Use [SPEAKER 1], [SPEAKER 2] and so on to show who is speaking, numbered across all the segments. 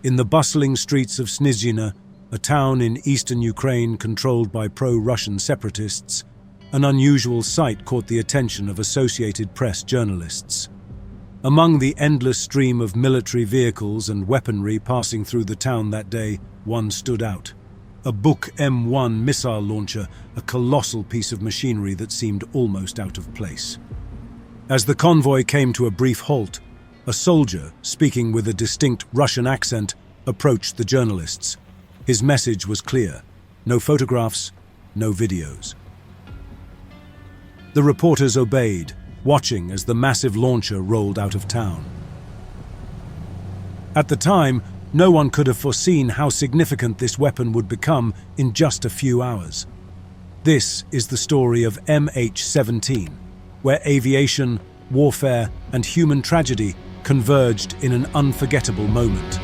[SPEAKER 1] In the bustling streets of Snizhina, a town in eastern Ukraine controlled by pro-Russian separatists, an unusual sight caught the attention of Associated Press journalists. Among the endless stream of military vehicles and weaponry passing through the town that day, one stood out. A Buk M1 missile launcher, a colossal piece of machinery that seemed almost out of place. As the convoy came to a brief halt, a soldier, speaking with a distinct Russian accent, approached the journalists. His message was clear: no photographs, no videos. The reporters obeyed, watching as the massive launcher rolled out of town. At the time, no one could have foreseen how significant this weapon would become in just a few hours. This is the story of MH17, where aviation, warfare, and human tragedy converged in an unforgettable moment.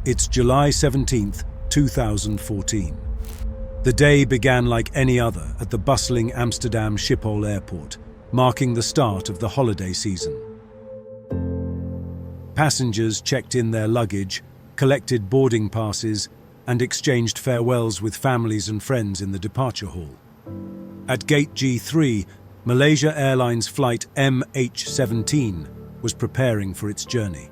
[SPEAKER 1] It's July 17th, 2014. The day began like any other at the bustling Amsterdam Schiphol airport, marking the start of the holiday season. Passengers checked in their luggage, collected boarding passes, and exchanged farewells with families and friends in the departure hall. At Gate G3, Malaysia Airlines flight MH17 was preparing for its journey.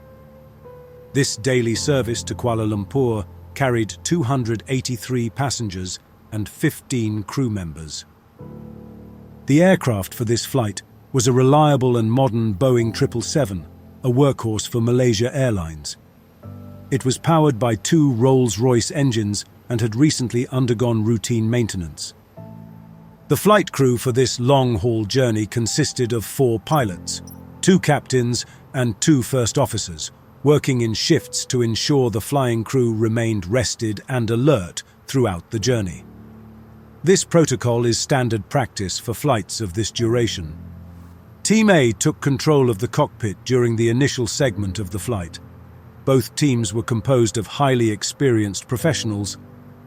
[SPEAKER 1] This daily service to Kuala Lumpur carried 283 passengers and 15 crew members. The aircraft for this flight was a reliable and modern Boeing 777, a workhorse for Malaysia Airlines. It was powered by 2 Rolls-Royce engines and had recently undergone routine maintenance. The flight crew for this long-haul journey consisted of 4 pilots, 2 captains and 2 first officers, working in shifts to ensure the flying crew remained rested and alert throughout the journey. This protocol is standard practice for flights of this duration. Team A took control of the cockpit during the initial segment of the flight. Both teams were composed of highly experienced professionals,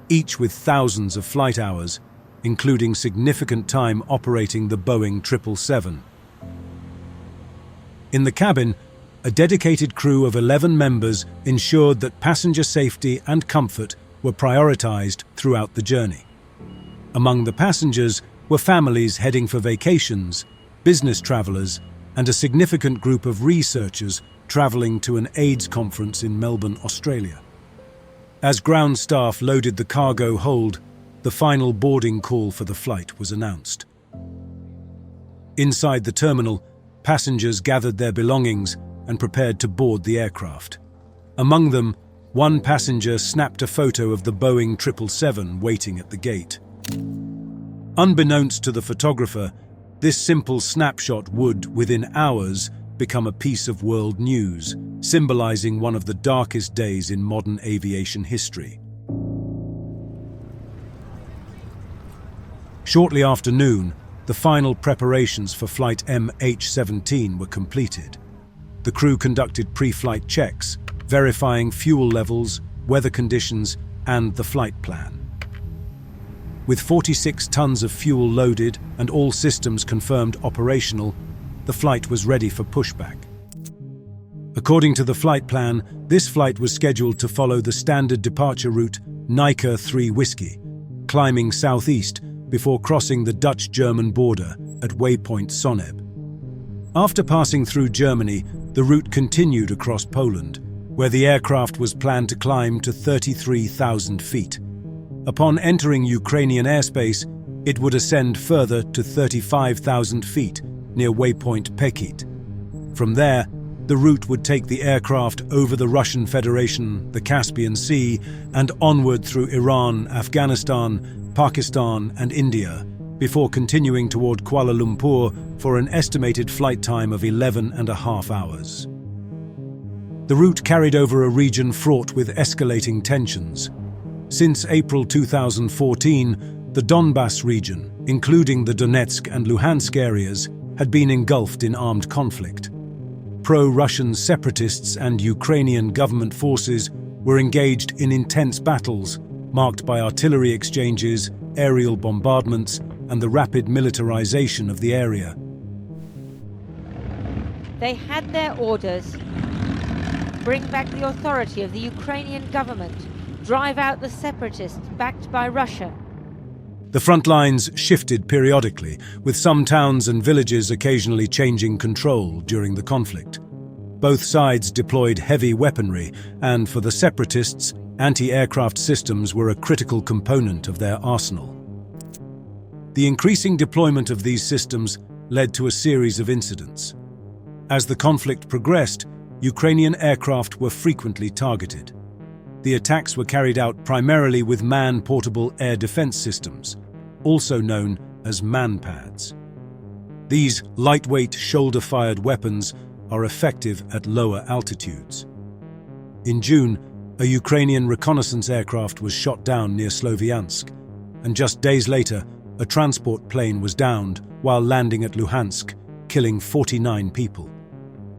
[SPEAKER 1] each with thousands of flight hours, including significant time operating the Boeing 777. In the cabin, a dedicated crew of 11 members ensured that passenger safety and comfort were prioritized throughout the journey. Among the passengers were families heading for vacations, business travelers, and a significant group of researchers traveling to an AIDS conference in Melbourne, Australia. As ground staff loaded the cargo hold, the final boarding call for the flight was announced. Inside the terminal, passengers gathered their belongings and prepared to board the aircraft. Among them, one passenger snapped a photo of the Boeing 777 waiting at the gate. Unbeknownst to the photographer, this simple snapshot would, within hours, become a piece of world news, symbolizing one of the darkest days in modern aviation history. Shortly after noon, the final preparations for Flight MH17 were completed. The crew conducted pre-flight checks, verifying fuel levels, weather conditions, and the flight plan. With 46 tons of fuel loaded and all systems confirmed operational, the flight was ready for pushback. According to the flight plan, this flight was scheduled to follow the standard departure route Nika 3 Whiskey, climbing southeast before crossing the Dutch-German border at waypoint Sonneb. After passing through Germany, the route continued across Poland, where the aircraft was planned to climb to 33,000 feet. Upon entering Ukrainian airspace, it would ascend further to 35,000 feet near waypoint Pitot. From there, the route would take the aircraft over the Russian Federation, the Caspian Sea, and onward through Iran, Afghanistan, Pakistan, and India, before continuing toward Kuala Lumpur for an estimated flight time of 11.5 hours. The route carried over a region fraught with escalating tensions. Since April 2014, the Donbass region, including the Donetsk and Luhansk areas, had been engulfed in armed conflict. Pro-Russian separatists and Ukrainian government forces were engaged in intense battles, marked by artillery exchanges, aerial bombardments, and the rapid militarization of the area.
[SPEAKER 2] They had their orders. Bring back the authority of the Ukrainian government. Drive out the separatists backed by Russia.
[SPEAKER 1] The front lines shifted periodically, with some towns and villages occasionally changing control during the conflict. Both sides deployed heavy weaponry, and for the separatists, anti-aircraft systems were a critical component of their arsenal. The increasing deployment of these systems led to a series of incidents. As the conflict progressed, Ukrainian aircraft were frequently targeted. The attacks were carried out primarily with man-portable air defense systems, also known as manpads. These lightweight, shoulder-fired weapons are effective at lower altitudes. In June, a Ukrainian reconnaissance aircraft was shot down near Sloviansk, and just days later, a transport plane was downed while landing at Luhansk, killing 49 people.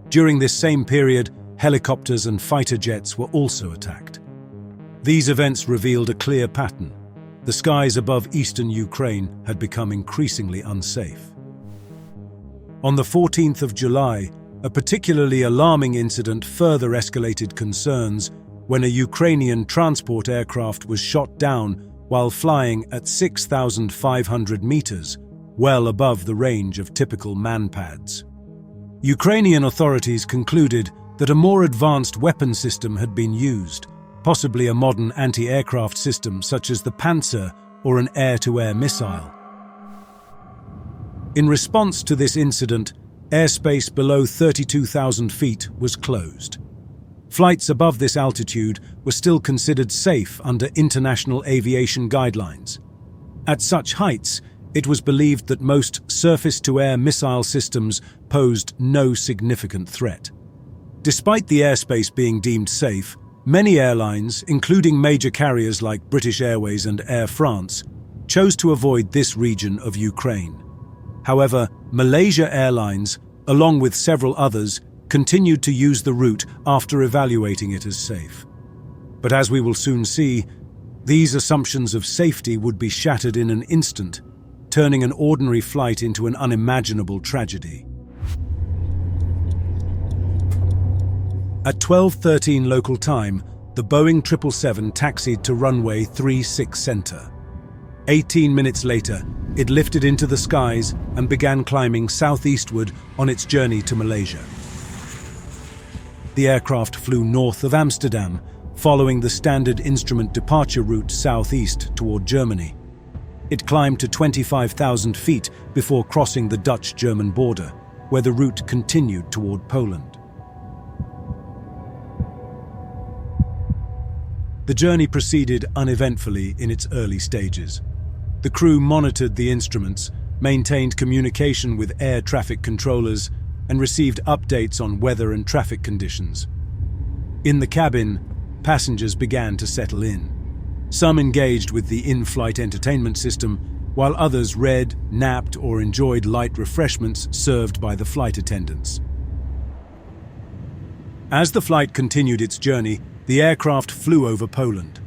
[SPEAKER 1] During this same period, helicopters and fighter jets were also attacked. These events revealed a clear pattern. The skies above eastern Ukraine had become increasingly unsafe. On the 14th of July, a particularly alarming incident further escalated concerns when a Ukrainian transport aircraft was shot down while flying at 6,500 meters, well above the range of typical manpads. Ukrainian authorities concluded that a more advanced weapon system had been used, possibly a modern anti-aircraft system such as the Panzer or an air-to-air missile. In response to this incident, airspace below 32,000 feet was closed. Flights above this altitude were still considered safe under international aviation guidelines. At such heights, it was believed that most surface-to-air missile systems posed no significant threat. Despite the airspace being deemed safe, many airlines, including major carriers like British Airways and Air France, chose to avoid this region of Ukraine. However, Malaysia Airlines, along with several others, continued to use the route after evaluating it as safe. But as we will soon see, these assumptions of safety would be shattered in an instant, turning an ordinary flight into an unimaginable tragedy. At 12:13 local time, the Boeing 777 taxied to runway 36 center. 18 minutes later, it lifted into the skies and began climbing southeastward on its journey to Malaysia. The aircraft flew north of Amsterdam, following the standard instrument departure route southeast toward Germany. It climbed to 25,000 feet before crossing the Dutch-German border, where the route continued toward Poland. The journey proceeded uneventfully in its early stages. The crew monitored the instruments, maintained communication with air traffic controllers, and received updates on weather and traffic conditions. In the cabin, passengers began to settle in. Some engaged with the in-flight entertainment system, while others read, napped, or enjoyed light refreshments served by the flight attendants. As the flight continued its journey, the aircraft flew over Poland.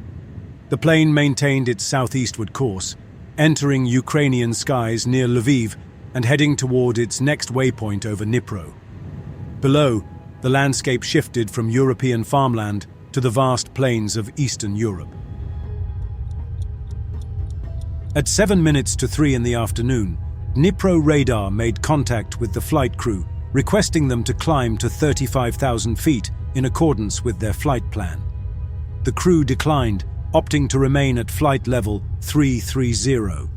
[SPEAKER 1] The plane maintained its southeastward course, entering Ukrainian skies near Lviv and heading toward its next waypoint over Dnipro. Below, the landscape shifted from European farmland to the vast plains of Eastern Europe. At 7 minutes to 3 in the afternoon, Dnipro radar made contact with the flight crew, requesting them to climb to 35,000 feet in accordance with their flight plan. The crew declined, opting to remain at flight level 330.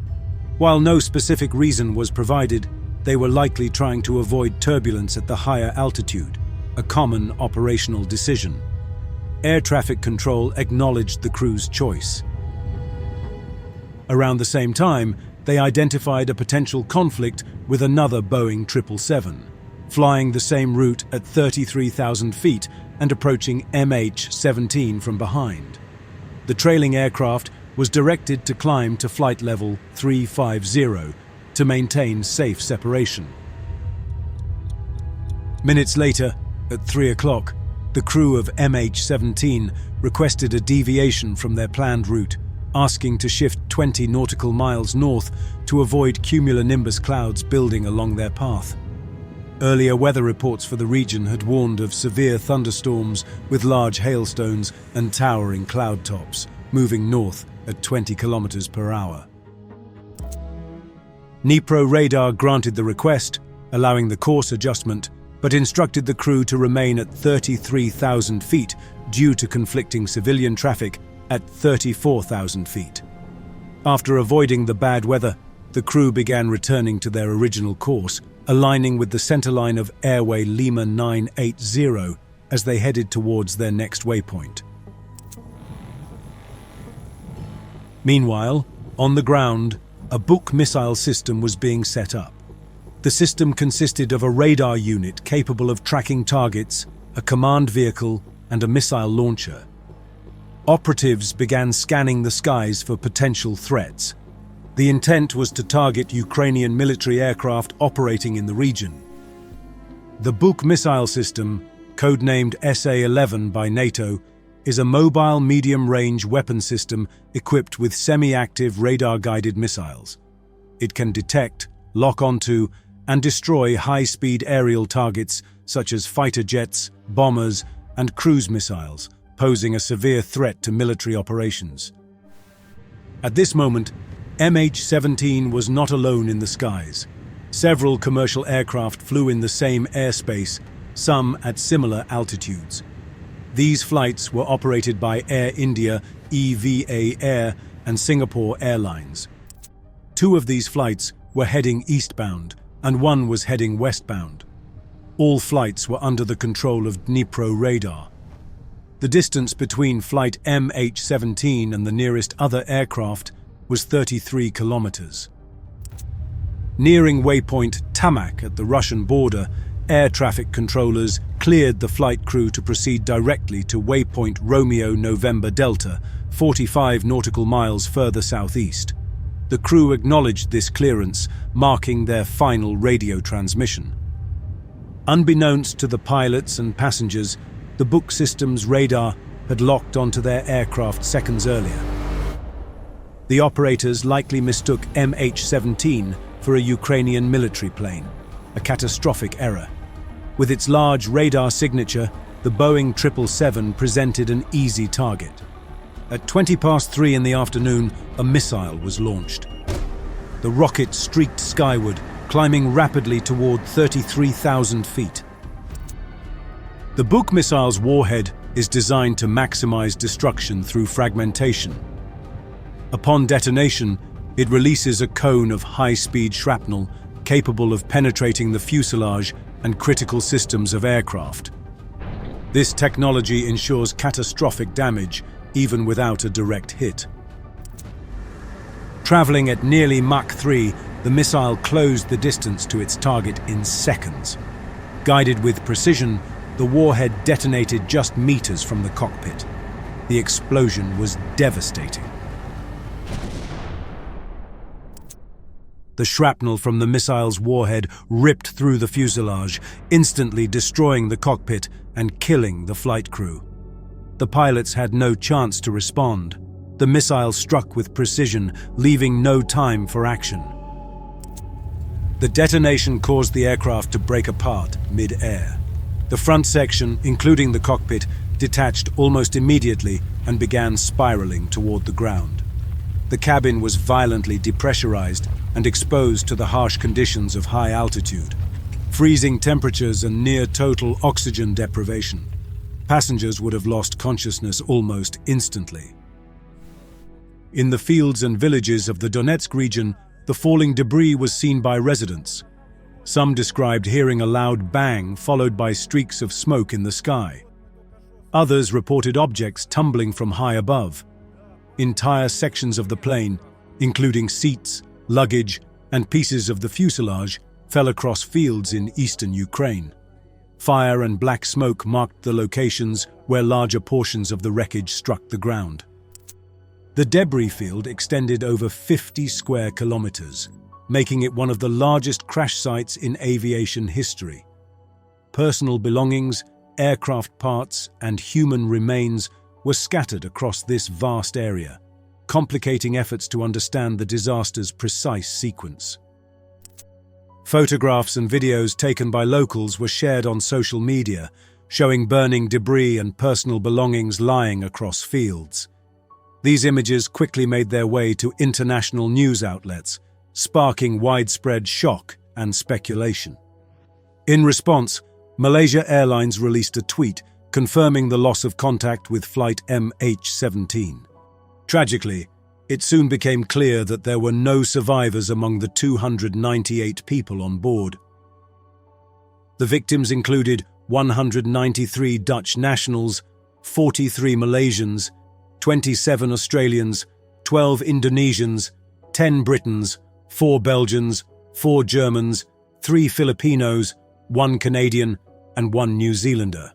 [SPEAKER 1] While no specific reason was provided, they were likely trying to avoid turbulence at the higher altitude, a common operational decision. Air traffic control acknowledged the crew's choice. Around the same time, they identified a potential conflict with another Boeing 777, flying the same route at 33,000 feet and approaching MH17 from behind. The trailing aircraft was directed to climb to flight level 350 to maintain safe separation. Minutes later, at 3 o'clock, the crew of MH17 requested a deviation from their planned route, asking to shift 20 nautical miles north to avoid cumulonimbus clouds building along their path. Earlier weather reports for the region had warned of severe thunderstorms with large hailstones and towering cloud tops, moving north at 20 kilometers per hour. Dnipro radar granted the request, allowing the course adjustment, but instructed the crew to remain at 33,000 feet due to conflicting civilian traffic at 34,000 feet. After avoiding the bad weather, the crew began returning to their original course, aligning with the centerline of Airway Lima 980 as they headed towards their next waypoint. Meanwhile, on the ground, a Buk missile system was being set up. The system consisted of a radar unit capable of tracking targets, a command vehicle, and a missile launcher. Operatives began scanning the skies for potential threats. The intent was to target Ukrainian military aircraft operating in the region. The Buk missile system, codenamed SA-11 by NATO, is a mobile medium-range weapon system equipped with semi-active radar-guided missiles. It can detect, lock onto, and destroy high-speed aerial targets such as fighter jets, bombers, and cruise missiles, posing a severe threat to military operations. At this moment, MH17 was not alone in the skies. Several commercial aircraft flew in the same airspace, some at similar altitudes. These flights were operated by Air India, EVA Air, and Singapore Airlines. Two of these flights were heading eastbound, and one was heading westbound. All flights were under the control of Dnipro radar. The distance between flight MH17 and the nearest other aircraft was 33 kilometers. Nearing waypoint Tamak at the Russian border, air traffic controllers cleared the flight crew to proceed directly to waypoint Romeo November Delta, 45 nautical miles further southeast. The crew acknowledged this clearance, marking their final radio transmission. Unbeknownst to the pilots and passengers, the Buk system's radar had locked onto their aircraft seconds earlier. The operators likely mistook MH17 for a Ukrainian military plane, a catastrophic error. With its large radar signature, the Boeing 777 presented an easy target. At 3:20 in the afternoon, a missile was launched. The rocket streaked skyward, climbing rapidly toward 33,000 feet. The Buk missile's warhead is designed to maximize destruction through fragmentation. Upon detonation, it releases a cone of high-speed shrapnel capable of penetrating the fuselage and critical systems of aircraft. This technology ensures catastrophic damage even without a direct hit. Traveling at nearly Mach 3, the missile closed the distance to its target in seconds. Guided with precision, the warhead detonated just meters from the cockpit. The explosion was devastating. The shrapnel from the missile's warhead ripped through the fuselage, instantly destroying the cockpit and killing the flight crew. The pilots had no chance to respond. The missile struck with precision, leaving no time for action. The detonation caused the aircraft to break apart mid-air. The front section, including the cockpit, detached almost immediately and began spiraling toward the ground. The cabin was violently depressurized and exposed to the harsh conditions of high altitude, freezing temperatures and near-total oxygen deprivation. Passengers would have lost consciousness almost instantly. In the fields and villages of the Donetsk region, the falling debris was seen by residents. Some described hearing a loud bang followed by streaks of smoke in the sky. Others reported objects tumbling from high above. Entire sections of the plane, including seats, luggage, and pieces of the fuselage, fell across fields in eastern Ukraine. Fire and black smoke marked the locations where larger portions of the wreckage struck the ground. The debris field extended over 50 square kilometers, making it one of the largest crash sites in aviation history. Personal belongings, aircraft parts, and human remains were scattered across this vast area, complicating efforts to understand the disaster's precise sequence. Photographs and videos taken by locals were shared on social media, showing burning debris and personal belongings lying across fields. These images quickly made their way to international news outlets, sparking widespread shock and speculation. In response, Malaysia Airlines released a tweet confirming the loss of contact with flight MH17. Tragically, it soon became clear that there were no survivors among the 298 people on board. The victims included 193 Dutch nationals, 43 Malaysians, 27 Australians, 12 Indonesians, 10 Britons, 4 Belgians, 4 Germans, 3 Filipinos, 1 Canadian, and 1 New Zealander.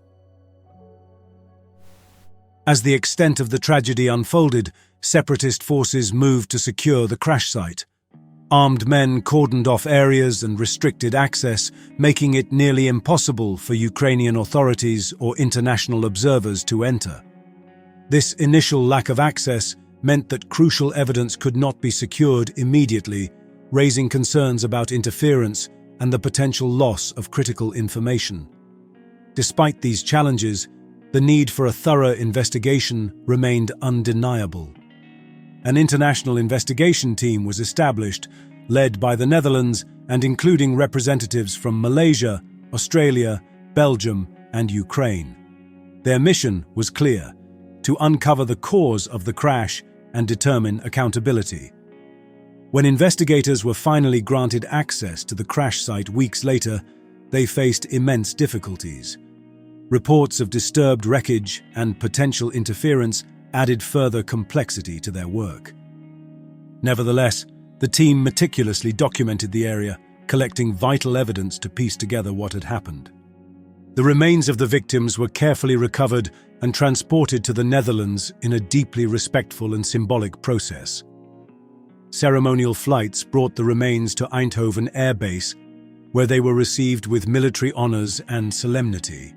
[SPEAKER 1] As the extent of the tragedy unfolded, separatist forces moved to secure the crash site. Armed men cordoned off areas and restricted access, making it nearly impossible for Ukrainian authorities or international observers to enter. This initial lack of access meant that crucial evidence could not be secured immediately, raising concerns about interference and the potential loss of critical information. Despite these challenges, the need for a thorough investigation remained undeniable. An international investigation team was established, led by the Netherlands and including representatives from Malaysia, Australia, Belgium, and Ukraine. Their mission was clear: to uncover the cause of the crash and determine accountability. When investigators were finally granted access to the crash site weeks later, they faced immense difficulties. Reports of disturbed wreckage and potential interference added further complexity to their work. Nevertheless, the team meticulously documented the area, collecting vital evidence to piece together what had happened. The remains of the victims were carefully recovered and transported to the Netherlands in a deeply respectful and symbolic process. Ceremonial flights brought the remains to Eindhoven Air Base, where they were received with military honors and solemnity.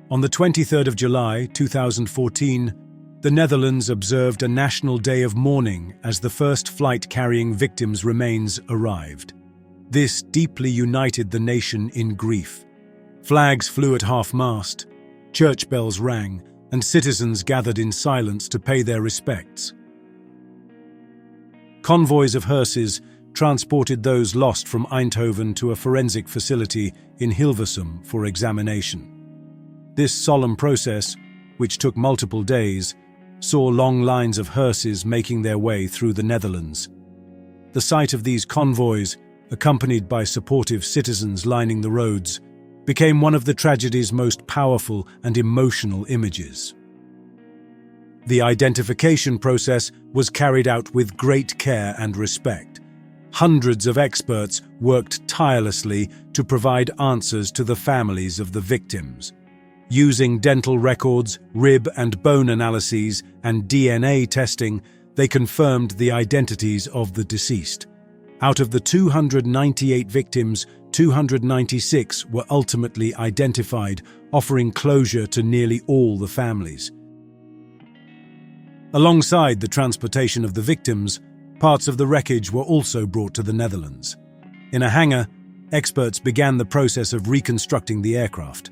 [SPEAKER 1] On the 23rd of July, 2014, the Netherlands observed a national day of mourning as the first flight carrying victims' remains arrived. This deeply united the nation in grief. Flags flew at half-mast, church bells rang, and citizens gathered in silence to pay their respects. Convoys of hearses transported those lost from Eindhoven to a forensic facility in Hilversum for examination. This solemn process, which took multiple days, saw long lines of hearses making their way through the Netherlands. The sight of these convoys, accompanied by supportive citizens lining the roads, became one of the tragedy's most powerful and emotional images. The identification process was carried out with great care and respect. Hundreds of experts worked tirelessly to provide answers to the families of the victims. Using dental records, rib and bone analyses, and DNA testing, they confirmed the identities of the deceased. Out of the 298 victims, 296 were ultimately identified, offering closure to nearly all the families. Alongside the transportation of the victims, parts of the wreckage were also brought to the Netherlands. In a hangar, experts began the process of reconstructing the aircraft.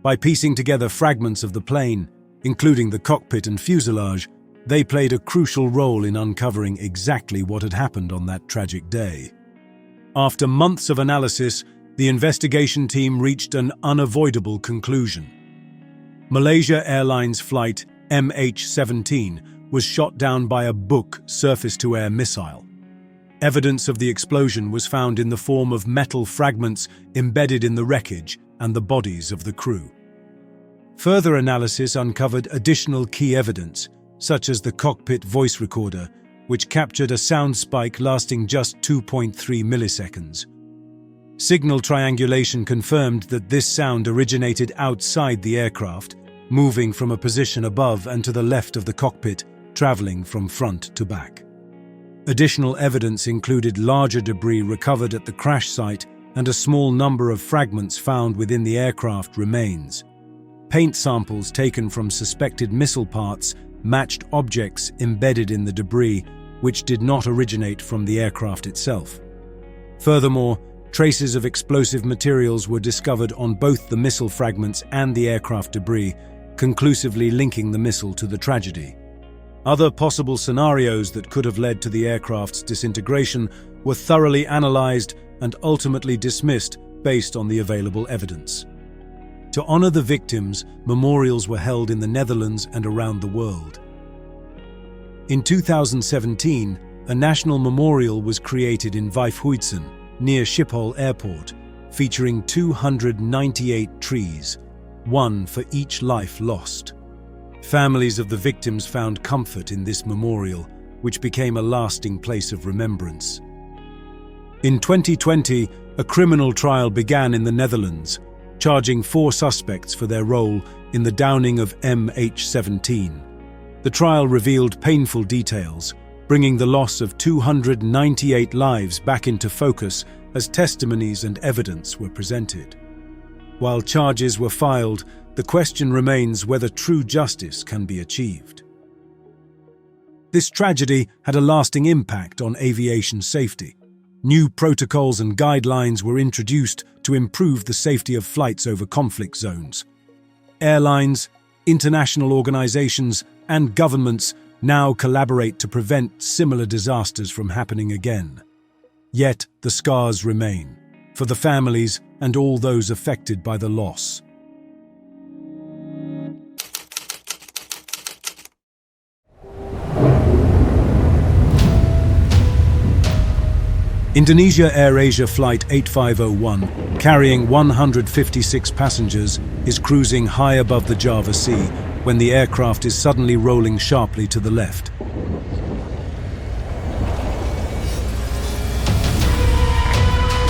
[SPEAKER 1] By piecing together fragments of the plane, including the cockpit and fuselage, they played a crucial role in uncovering exactly what had happened on that tragic day. After months of analysis, the investigation team reached an unavoidable conclusion. Malaysia Airlines flight MH17 was shot down by a Buk surface-to-air missile. Evidence of the explosion was found in the form of metal fragments embedded in the wreckage and the bodies of the crew. Further analysis uncovered additional key evidence, such as the cockpit voice recorder, which captured a sound spike lasting just 2.3 milliseconds. Signal triangulation confirmed that this sound originated outside the aircraft, moving from a position above and to the left of the cockpit, traveling from front to back. Additional evidence included larger debris recovered at the crash site and a small number of fragments found within the aircraft remains. Paint samples taken from suspected missile parts matched objects embedded in the debris, which did not originate from the aircraft itself. Furthermore, traces of explosive materials were discovered on both the missile fragments and the aircraft debris, conclusively linking the missile to the tragedy. Other possible scenarios that could have led to the aircraft's disintegration were thoroughly analyzed and ultimately dismissed based on the available evidence. To honor the victims, memorials were held in the Netherlands and around the world. In 2017, a national memorial was created in Vijfhuizen, near Schiphol Airport, featuring 298 trees, one for each life lost. Families of the victims found comfort in this memorial, which became a lasting place of remembrance. In 2020, a criminal trial began in the Netherlands, charging 4 suspects for their role in the downing of MH17. The trial revealed painful details, bringing the loss of 298 lives back into focus as testimonies and evidence were presented. While charges were filed, the question remains whether true justice can be achieved. This tragedy had a lasting impact on aviation safety. New protocols and guidelines were introduced to improve the safety of flights over conflict zones. Airlines, international organizations, and governments now collaborate to prevent similar disasters from happening again. Yet the scars remain, for the families and all those affected by the loss. Indonesia AirAsia Flight 8501, carrying 156 passengers, is cruising high above the Java Sea when the aircraft is suddenly rolling sharply to the left.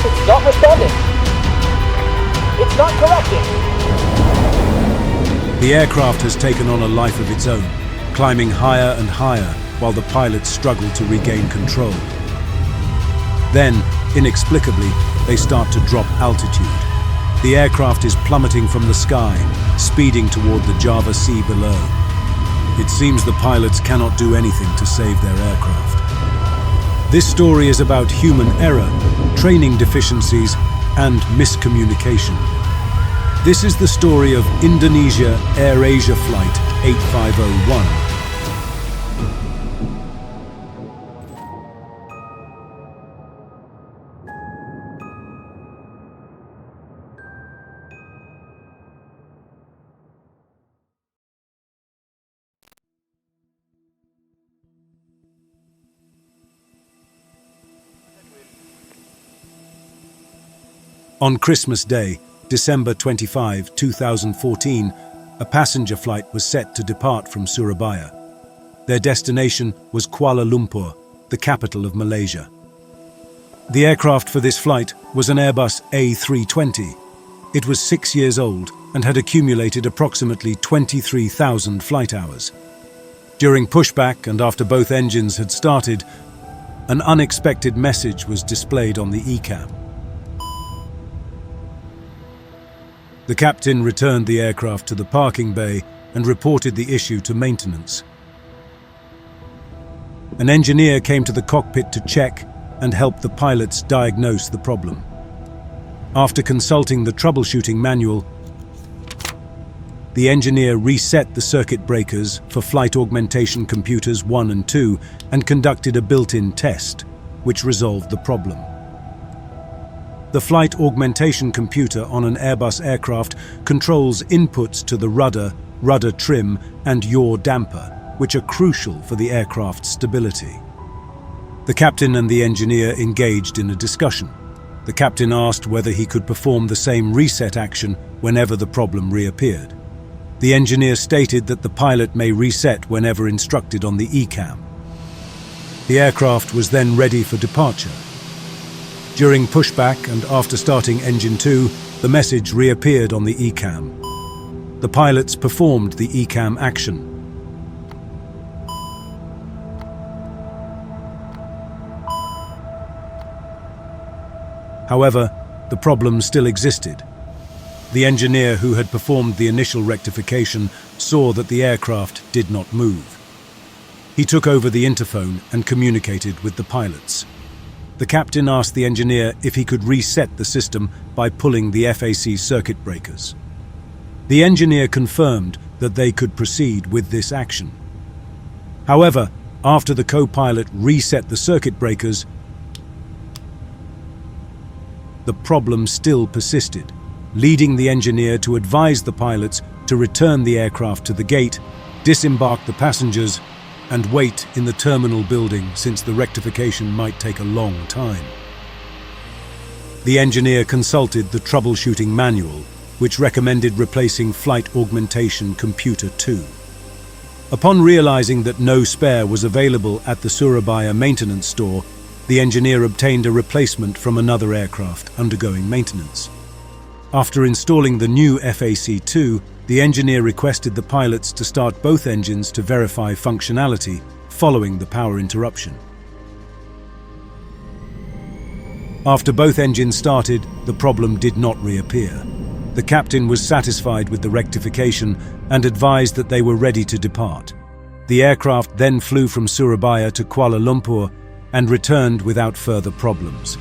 [SPEAKER 3] It's not responding. It's not correcting.
[SPEAKER 1] The aircraft has taken on a life of its own, climbing higher and higher while the pilots struggle to regain control. Then, inexplicably, they start to drop altitude. The aircraft is plummeting from the sky, speeding toward the Java Sea below. It seems the pilots cannot do anything to save their aircraft. This story is about human error, training deficiencies, and miscommunication. This is the story of Indonesia AirAsia Flight 8501. On Christmas Day, December 25, 2014, a passenger flight was set to depart from Surabaya. Their destination was Kuala Lumpur, the capital of Malaysia. The aircraft for this flight was an Airbus A320. It was 6 years old and had accumulated approximately 23,000 flight hours. During pushback and after both engines had started, an unexpected message was displayed on the ECAM. The captain returned the aircraft to the parking bay and reported the issue to maintenance. An engineer came to the cockpit to check and help the pilots diagnose the problem. After consulting the troubleshooting manual, the engineer reset the circuit breakers for flight augmentation computers 1 and 2 and conducted a built-in test, which resolved the problem. The flight augmentation computer on an Airbus aircraft controls inputs to the rudder trim, and yaw damper, which are crucial for the aircraft's stability. The captain and the engineer engaged in a discussion. The captain asked whether he could perform the same reset action whenever the problem reappeared. The engineer stated that the pilot may reset whenever instructed on the ECAM. The aircraft was then ready for departure. During pushback and after starting engine 2, the message reappeared on the ECAM. The pilots performed the ECAM action. However, the problem still existed. The engineer who had performed the initial rectification saw that the aircraft did not move. He took over the interphone and communicated with the pilots. The captain asked the engineer if he could reset the system by pulling the FAC circuit breakers. The engineer confirmed that they could proceed with this action. However, after the co-pilot reset the circuit breakers, the problem still persisted, leading the engineer to advise the pilots to return the aircraft to the gate, disembark the passengers, and wait in the terminal building since the rectification might take a long time. The engineer consulted the troubleshooting manual, which recommended replacing Flight Augmentation Computer 2. Upon realizing that no spare was available at the Surabaya maintenance store, the engineer obtained a replacement from another aircraft undergoing maintenance. After installing the new FAC-2, the engineer requested the pilots to start both engines to verify functionality following the power interruption. After both engines started, the problem did not reappear. The captain was satisfied with the rectification and advised that they were ready to depart. The aircraft then flew from Surabaya to Kuala Lumpur and returned without further problems.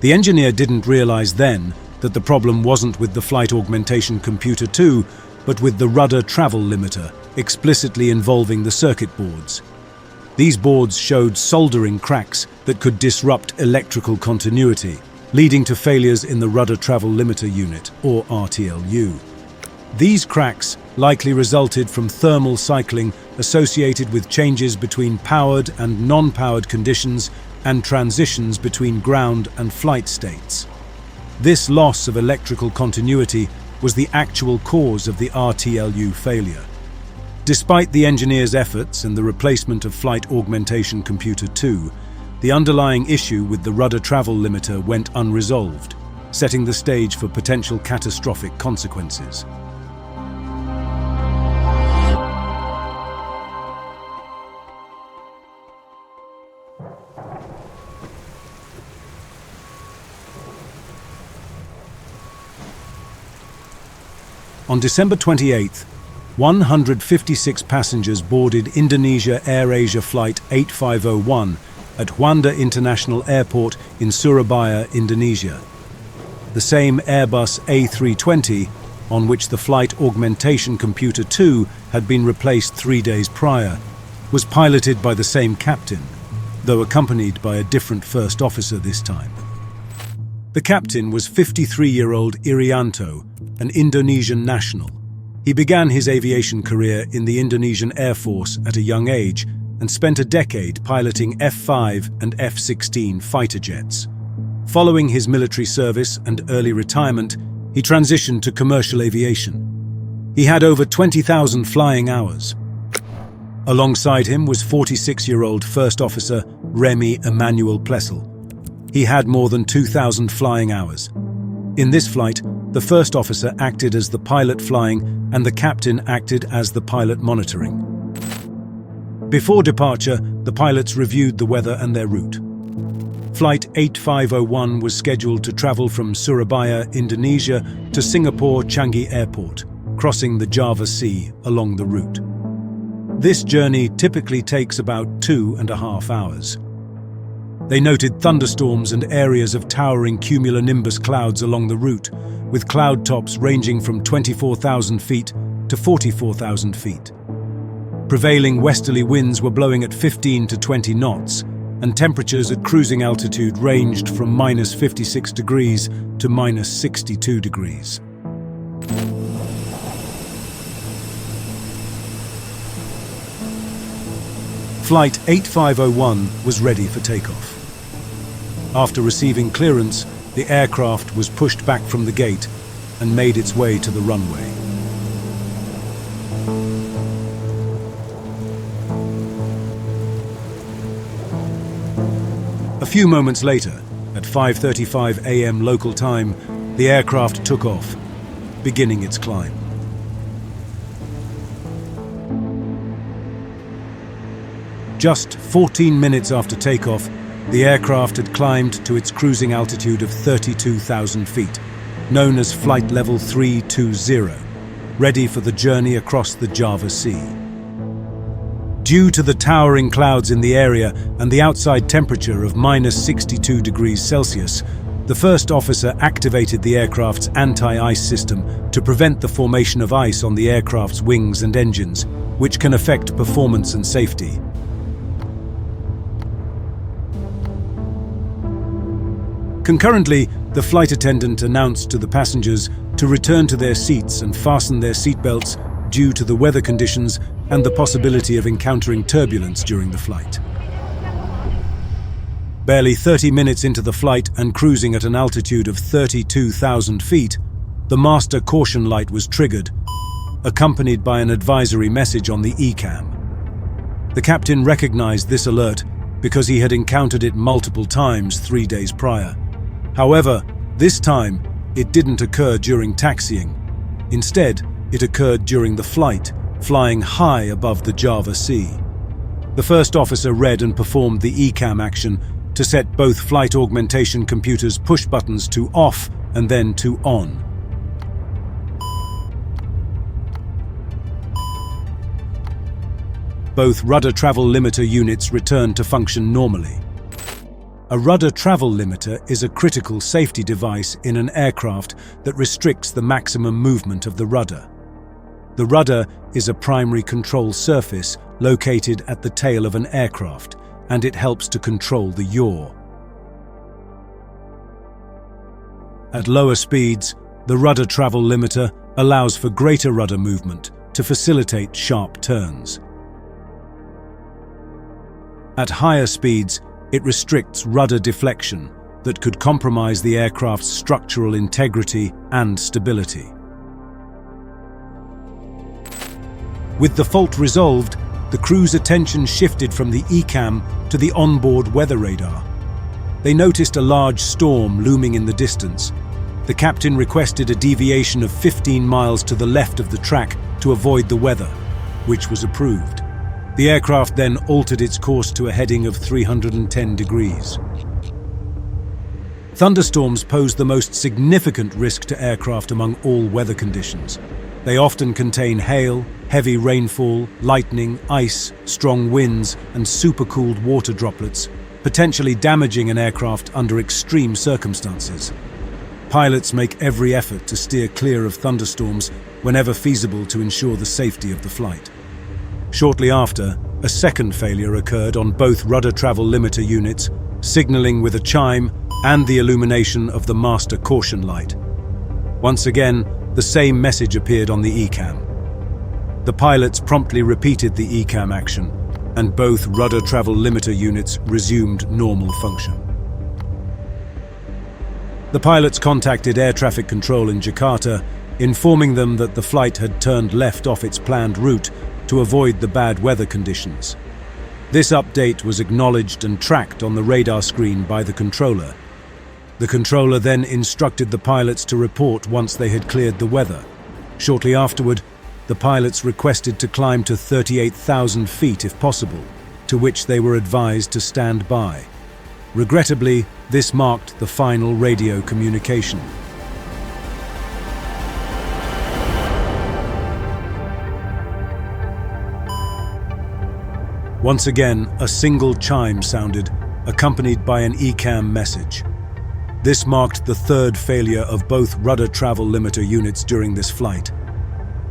[SPEAKER 1] The engineer didn't realize then that the problem wasn't with the Flight Augmentation Computer 2, but with the rudder travel limiter, explicitly involving the circuit boards. These boards showed soldering cracks that could disrupt electrical continuity, leading to failures in the rudder travel limiter unit, or RTLU. These cracks likely resulted from thermal cycling associated with changes between powered and non-powered conditions and transitions between ground and flight states. This loss of electrical continuity was the actual cause of the RTLU failure. Despite the engineer's efforts and the replacement of Flight Augmentation Computer 2, the underlying issue with the rudder travel limiter went unresolved, setting the stage for potential catastrophic consequences. On December 28th, 156 passengers boarded Indonesia AirAsia Flight 8501 at Juanda International Airport in Surabaya, Indonesia. The same Airbus A320, on which the Flight Augmentation Computer 2 had been replaced 3 days prior, was piloted by the same captain, though accompanied by a different first officer this time. The captain was 53-year-old Irianto, an Indonesian national. He began his aviation career in the Indonesian Air Force at a young age and spent a decade piloting F-5 and F-16 fighter jets. Following his military service and early retirement, he transitioned to commercial aviation. He had over 20,000 flying hours. Alongside him was 46-year-old First Officer Remy Emmanuel Plessel. He had more than 2,000 flying hours. In this flight, the first officer acted as the pilot flying and the captain acted as the pilot monitoring. Before departure, the pilots reviewed the weather and their route. Flight 8501 was scheduled to travel from Surabaya, Indonesia to Singapore Changi Airport, crossing the Java Sea along the route. This journey typically takes about 2.5 hours. They noted thunderstorms and areas of towering cumulonimbus clouds along the route, with cloud tops ranging from 24,000 feet to 44,000 feet. Prevailing westerly winds were blowing at 15 to 20 knots, and temperatures at cruising altitude ranged from -56 degrees to -62 degrees. Flight 8501 was ready for takeoff. After receiving clearance, the aircraft was pushed back from the gate and made its way to the runway. A few moments later, at 5:35 a.m. local time, the aircraft took off, beginning its climb. Just 14 minutes after takeoff, the aircraft had climbed to its cruising altitude of 32,000 feet, known as Flight Level 320. ready for the journey across the Java Sea. Due to the towering clouds in the area and the outside temperature of -62 degrees Celsius, the first officer activated the aircraft's anti-ice system to prevent the formation of ice on the aircraft's wings and engines, which can affect performance and safety. Concurrently, the flight attendant announced to the passengers to return to their seats and fasten their seatbelts due to the weather conditions and the possibility of encountering turbulence during the flight. Barely 30 minutes into the flight and cruising at an altitude of 32,000 feet, the master caution light was triggered, accompanied by an advisory message on the ECAM. The captain recognized this alert because he had encountered it multiple times 3 days prior. However, this time, it didn't occur during taxiing. Instead, it occurred during the flight, flying high above the Java Sea. The first officer read and performed the ECAM action to set both flight augmentation computers' push buttons to off and then to on. Both rudder travel limiter units returned to function normally. A rudder travel limiter is a critical safety device in an aircraft that restricts the maximum movement of the rudder. The rudder is a primary control surface located at the tail of an aircraft, and it helps to control the yaw. At lower speeds, the rudder travel limiter allows for greater rudder movement to facilitate sharp turns. At higher speeds, it restricts rudder deflection that could compromise the aircraft's structural integrity and stability. With the fault resolved, the crew's attention shifted from the ECAM to the onboard weather radar. They noticed a large storm looming in the distance. The captain requested a deviation of 15 miles to the left of the track to avoid the weather, which was approved. The aircraft then altered its course to a heading of 310 degrees. Thunderstorms pose the most significant risk to aircraft among all weather conditions. They often contain hail, heavy rainfall, lightning, ice, strong winds, and supercooled water droplets, potentially damaging an aircraft under extreme circumstances. Pilots make every effort to steer clear of thunderstorms whenever feasible to ensure the safety of the flight. Shortly after, a second failure occurred on both rudder travel limiter units, signaling with a chime and the illumination of the master caution light. Once again, the same message appeared on the ECAM. The pilots promptly repeated the ECAM action, and both rudder travel limiter units resumed normal function. The pilots contacted air traffic control in Jakarta, informing them that the flight had turned left off its planned route to avoid the bad weather conditions. This update was acknowledged and tracked on the radar screen by the controller. The controller then instructed the pilots to report once they had cleared the weather. Shortly afterward, the pilots requested to climb to 38,000 feet if possible, to which they were advised to stand by. Regrettably, this marked the final radio communication. Once again, a single chime sounded, accompanied by an ECAM message. This marked the third failure of both rudder travel limiter units during this flight.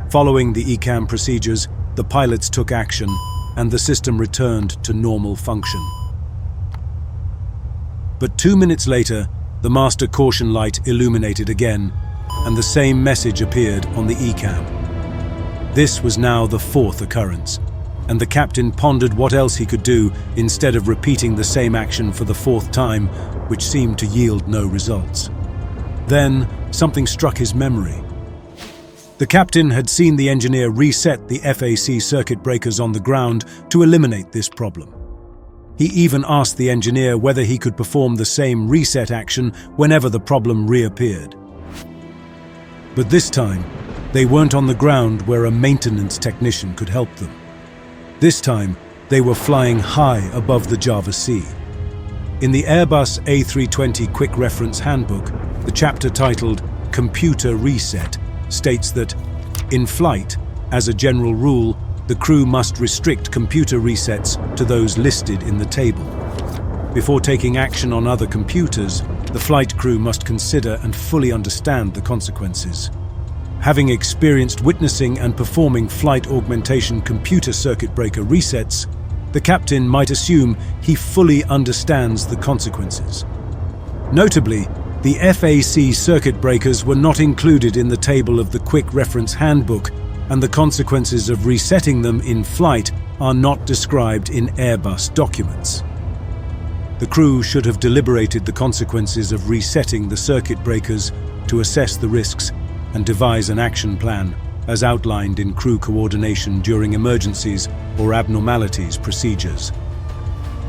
[SPEAKER 1] Following the ECAM procedures, the pilots took action, and the system returned to normal function. But 2 minutes later, the master caution light illuminated again, and the same message appeared on the ECAM. This was now the fourth occurrence, and the captain pondered what else he could do instead of repeating the same action for the fourth time, which seemed to yield no results. Then, something struck his memory. The captain had seen the engineer reset the FAC circuit breakers on the ground to eliminate this problem. He even asked the engineer whether he could perform the same reset action whenever the problem reappeared. But this time, they weren't on the ground where a maintenance technician could help them. This time, they were flying high above the Java Sea. In the Airbus A320 Quick Reference Handbook, the chapter titled Computer Reset states that In flight, as a general rule, the crew must restrict computer resets to those listed in the table. Before taking action on other computers, the flight crew must consider and fully understand the consequences. Having experienced witnessing and performing flight augmentation computer circuit breaker resets, the captain might assume he fully understands the consequences. Notably, the FAC circuit breakers were not included in the table of the Quick Reference Handbook, and the consequences of resetting them in flight are not described in Airbus documents. The crew should have deliberated the consequences of resetting the circuit breakers to assess the risks and devise an action plan, as outlined in crew coordination during emergencies or abnormalities procedures.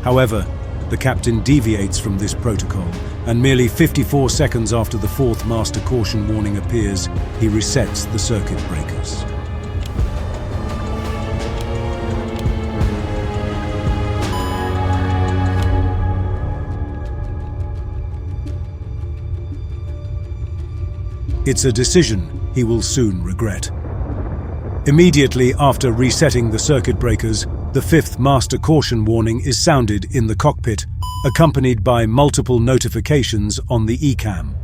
[SPEAKER 1] However, the captain deviates from this protocol, and merely 54 seconds after the fourth master caution warning appears, he resets the circuit breakers. It's a decision he will soon regret. Immediately after resetting the circuit breakers, the fifth master caution warning is sounded in the cockpit, accompanied by multiple notifications on the ECAM.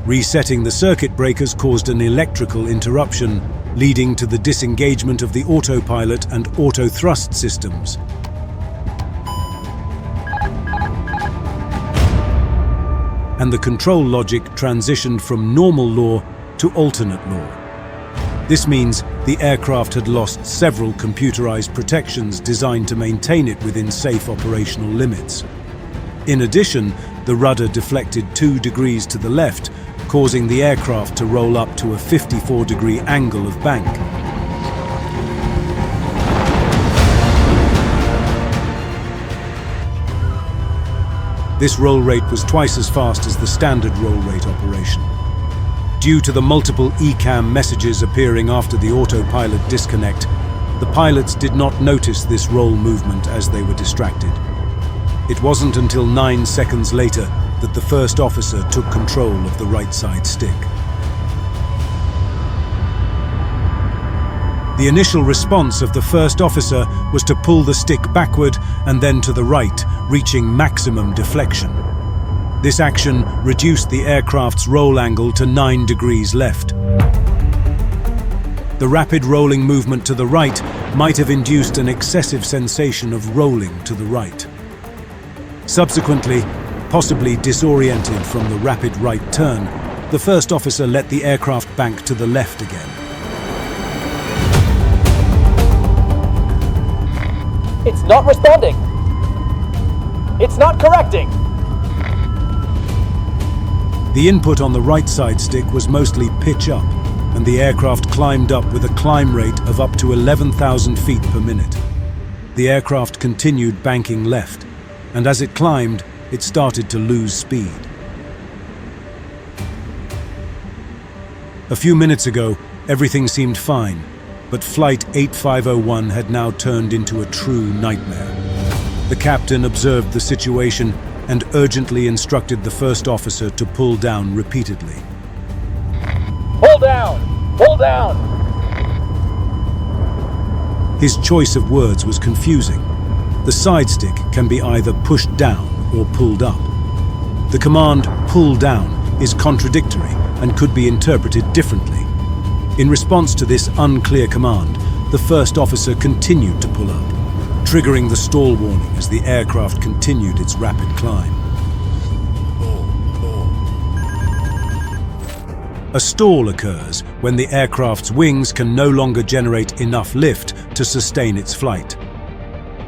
[SPEAKER 1] Resetting the circuit breakers caused an electrical interruption, leading to the disengagement of the autopilot and auto-thrust systems. And the control logic transitioned from normal law to alternate law. This means the aircraft had lost several computerized protections designed to maintain it within safe operational limits. In addition, the rudder deflected 2 degrees to the left, causing the aircraft to roll up to a 54-degree angle of bank. This roll rate was twice as fast as the standard roll rate operation. Due to the multiple ECAM messages appearing after the autopilot disconnect, the pilots did not notice this roll movement as they were distracted. It wasn't until 9 seconds later that the first officer took control of the right side stick. The initial response of the first officer was to pull the stick backward and then to the right, reaching maximum deflection. This action reduced the aircraft's roll angle to 9 degrees left. The rapid rolling movement to the right might have induced an excessive sensation of rolling to the right. Subsequently, possibly disoriented from the rapid right turn, the first officer let the aircraft bank to the left again.
[SPEAKER 3] It's not responding. It's not correcting.
[SPEAKER 1] The input on the right side stick was mostly pitch up, and the aircraft climbed up with a climb rate of up to 11,000 feet per minute. The aircraft continued banking left, and as it climbed, it started to lose speed. A few minutes ago, everything seemed fine, but Flight 8501 had now turned into a true nightmare. The captain observed the situation and urgently instructed the first officer to pull down repeatedly.
[SPEAKER 3] Pull down! Pull down!
[SPEAKER 1] His choice of words was confusing. The side stick can be either pushed down or pulled up. The command "pull down" is contradictory and could be interpreted differently. In response to this unclear command, the first officer continued to pull up, triggering the stall warning as the aircraft continued its rapid climb. A stall occurs when the aircraft's wings can no longer generate enough lift to sustain its flight.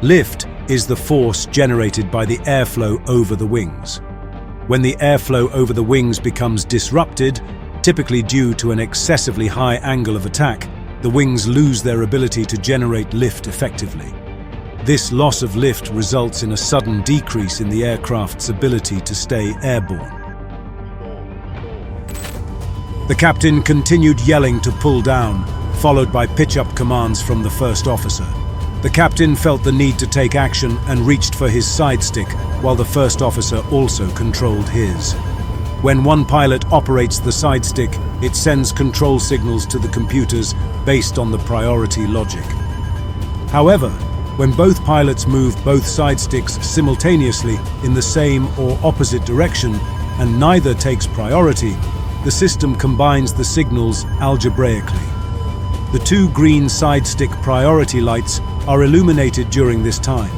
[SPEAKER 1] Lift is the force generated by the airflow over the wings. When the airflow over the wings becomes disrupted, typically due to an excessively high angle of attack, the wings lose their ability to generate lift effectively. This loss of lift results in a sudden decrease in the aircraft's ability to stay airborne. The captain continued yelling to pull down, followed by pitch-up commands from the first officer. The captain felt the need to take action and reached for his side stick, while the first officer also controlled his. When one pilot operates the side stick, it sends control signals to the computers based on the priority logic. However, when both pilots move both side sticks simultaneously in the same or opposite direction and neither takes priority, the system combines the signals algebraically. The two green side stick priority lights are illuminated during this time,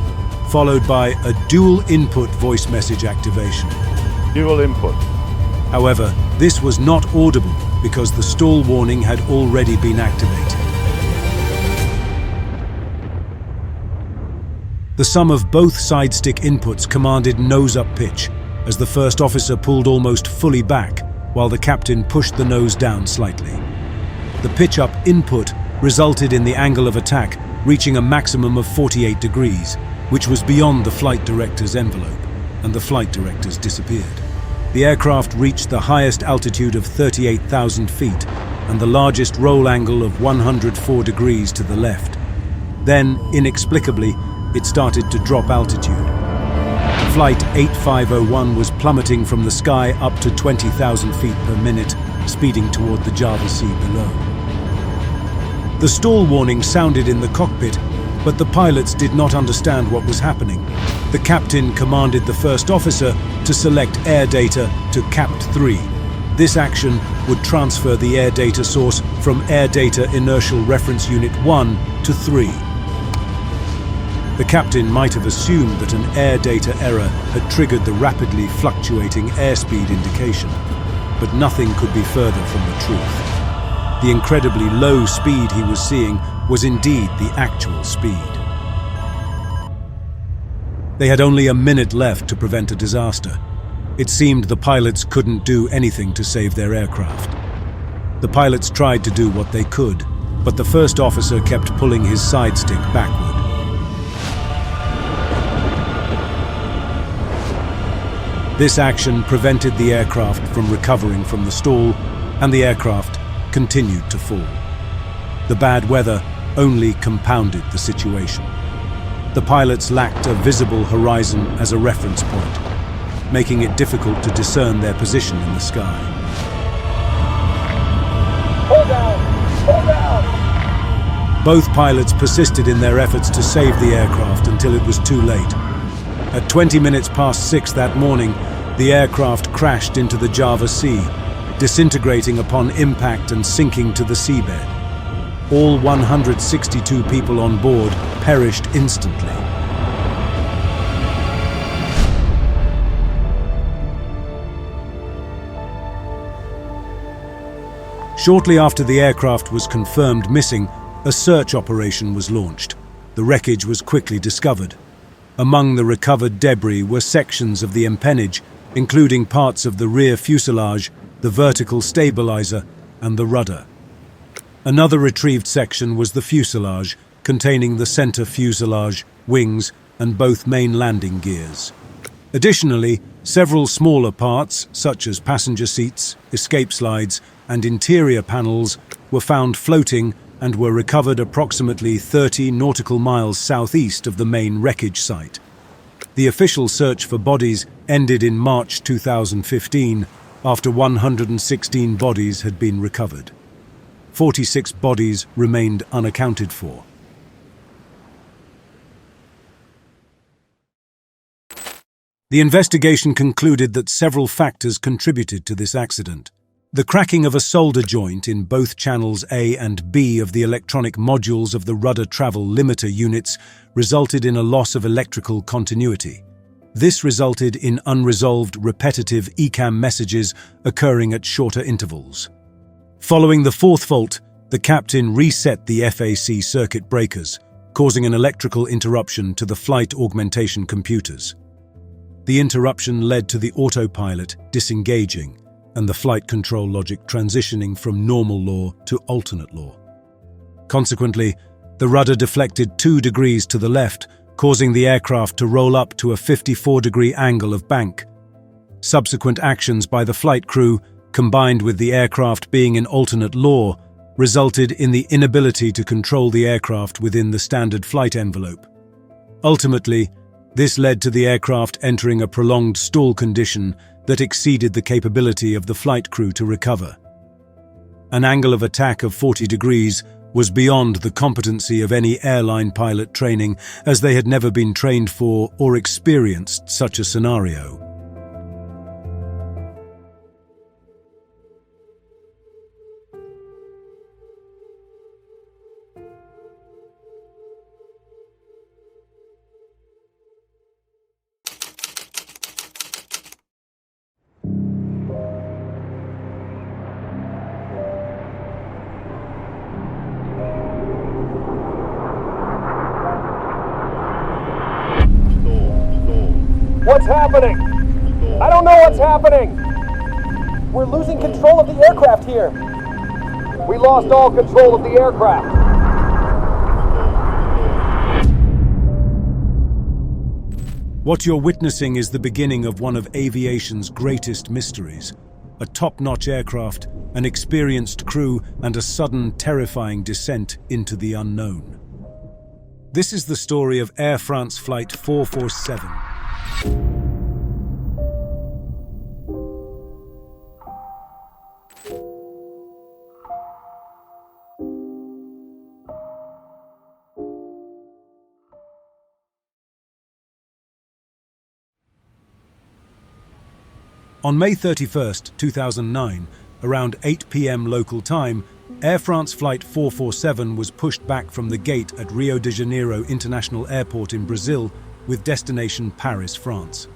[SPEAKER 1] followed by a dual input voice message activation.
[SPEAKER 4] Dual input.
[SPEAKER 1] However, this was not audible because the stall warning had already been activated. The sum of both side stick inputs commanded nose-up pitch as the first officer pulled almost fully back while the captain pushed the nose down slightly. The pitch-up input resulted in the angle of attack reaching a maximum of 48 degrees, which was beyond the flight director's envelope, and the flight directors disappeared. The aircraft reached the highest altitude of 38,000 feet and the largest roll angle of 104 degrees to the left. Then, inexplicably, it started to drop altitude. Flight 8501 was plummeting from the sky up to 20,000 feet per minute, speeding toward the Java Sea below. The stall warning sounded in the cockpit, but the pilots did not understand what was happening. The captain commanded the first officer to select air data to CAPT 3. This action would transfer the air data source from Air Data Inertial Reference Unit 1 to 3. The captain might have assumed that an air data error had triggered the rapidly fluctuating airspeed indication, but nothing could be further from the truth. The incredibly low speed he was seeing was indeed the actual speed. They had only a minute left to prevent a disaster. It seemed the pilots couldn't do anything to save their aircraft. The pilots tried to do what they could, but the first officer kept pulling his side stick backward. This action prevented the aircraft from recovering from the stall, and the aircraft continued to fall. The bad weather only compounded the situation. The pilots lacked a visible horizon as a reference point, making it difficult to discern their position in the sky.
[SPEAKER 3] Hold down! Hold down!
[SPEAKER 1] Both pilots persisted in their efforts to save the aircraft until it was too late. At 20 minutes past 6 that morning, the aircraft crashed into the Java Sea, disintegrating upon impact and sinking to the seabed. All 162 people on board perished instantly. Shortly after the aircraft was confirmed missing, a search operation was launched. The wreckage was quickly discovered. Among the recovered debris were sections of the empennage, including parts of the rear fuselage, the vertical stabilizer, and the rudder. Another retrieved section was the fuselage, containing the center fuselage, wings, and both main landing gears. Additionally, several smaller parts, such as passenger seats, escape slides, and interior panels, were found floating and were recovered approximately 30 nautical miles southeast of the main wreckage site. The official search for bodies ended in March 2015, after 116 bodies had been recovered. 46 bodies remained unaccounted for. The investigation concluded that several factors contributed to this accident. The cracking of a solder joint in both channels A and B of the electronic modules of the rudder travel limiter units resulted in a loss of electrical continuity. This resulted in unresolved repetitive ECAM messages occurring at shorter intervals. Following the fourth fault, the captain reset the FAC circuit breakers, causing an electrical interruption to the flight augmentation computers. The interruption led to the autopilot disengaging and the flight control logic transitioning from normal law to alternate law. Consequently, the rudder deflected 2 degrees to the left, causing the aircraft to roll up to a 54-degree angle of bank. Subsequent actions by the flight crew, combined with the aircraft being in alternate law, resulted in the inability to control the aircraft within the standard flight envelope. Ultimately, this led to the aircraft entering a prolonged stall condition that exceeded the capability of the flight crew to recover. An angle of attack of 40 degrees was beyond the competency of any airline pilot training, as they had never been trained for or experienced such a scenario.
[SPEAKER 3] What's happening? I don't know what's happening. We're losing control of the aircraft here. We lost all control of the aircraft.
[SPEAKER 1] What you're witnessing is the beginning of one of aviation's greatest mysteries. A top-notch aircraft, an experienced crew, and a sudden, terrifying descent into the unknown. This is the story of Air France Flight 447. On May 31, 2009, around 8 p.m. local time, Air France Flight 447 was pushed back from the gate at Rio de Janeiro International Airport in Brazil with destination Paris, France.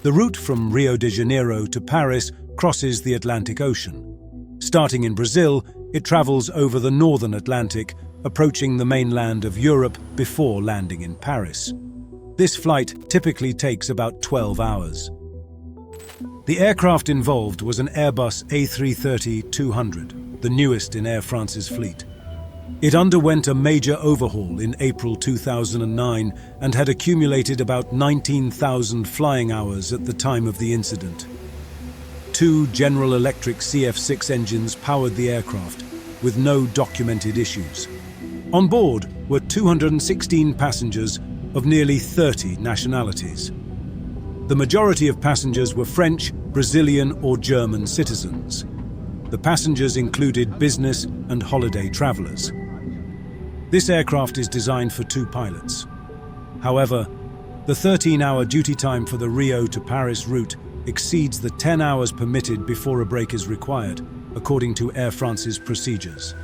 [SPEAKER 1] The route from Rio de Janeiro to Paris crosses the Atlantic Ocean. Starting in Brazil, it travels over the northern Atlantic, approaching the mainland of Europe before landing in Paris. This flight typically takes about 12 hours. The aircraft involved was an Airbus A330-200, the newest in Air France's fleet. It underwent a major overhaul in April 2009 and had accumulated about 19,000 flying hours at the time of the incident. 2 General Electric CF6 engines powered the aircraft, with no documented issues. On board were 216 passengers of nearly 30 nationalities. The majority of passengers were French, Brazilian, or German citizens. The passengers included business and holiday travelers. This aircraft is designed for 2 pilots. However, the 13-hour duty time for the Rio to Paris route exceeds the 10 hours permitted before a break is required, according to Air France's procedures.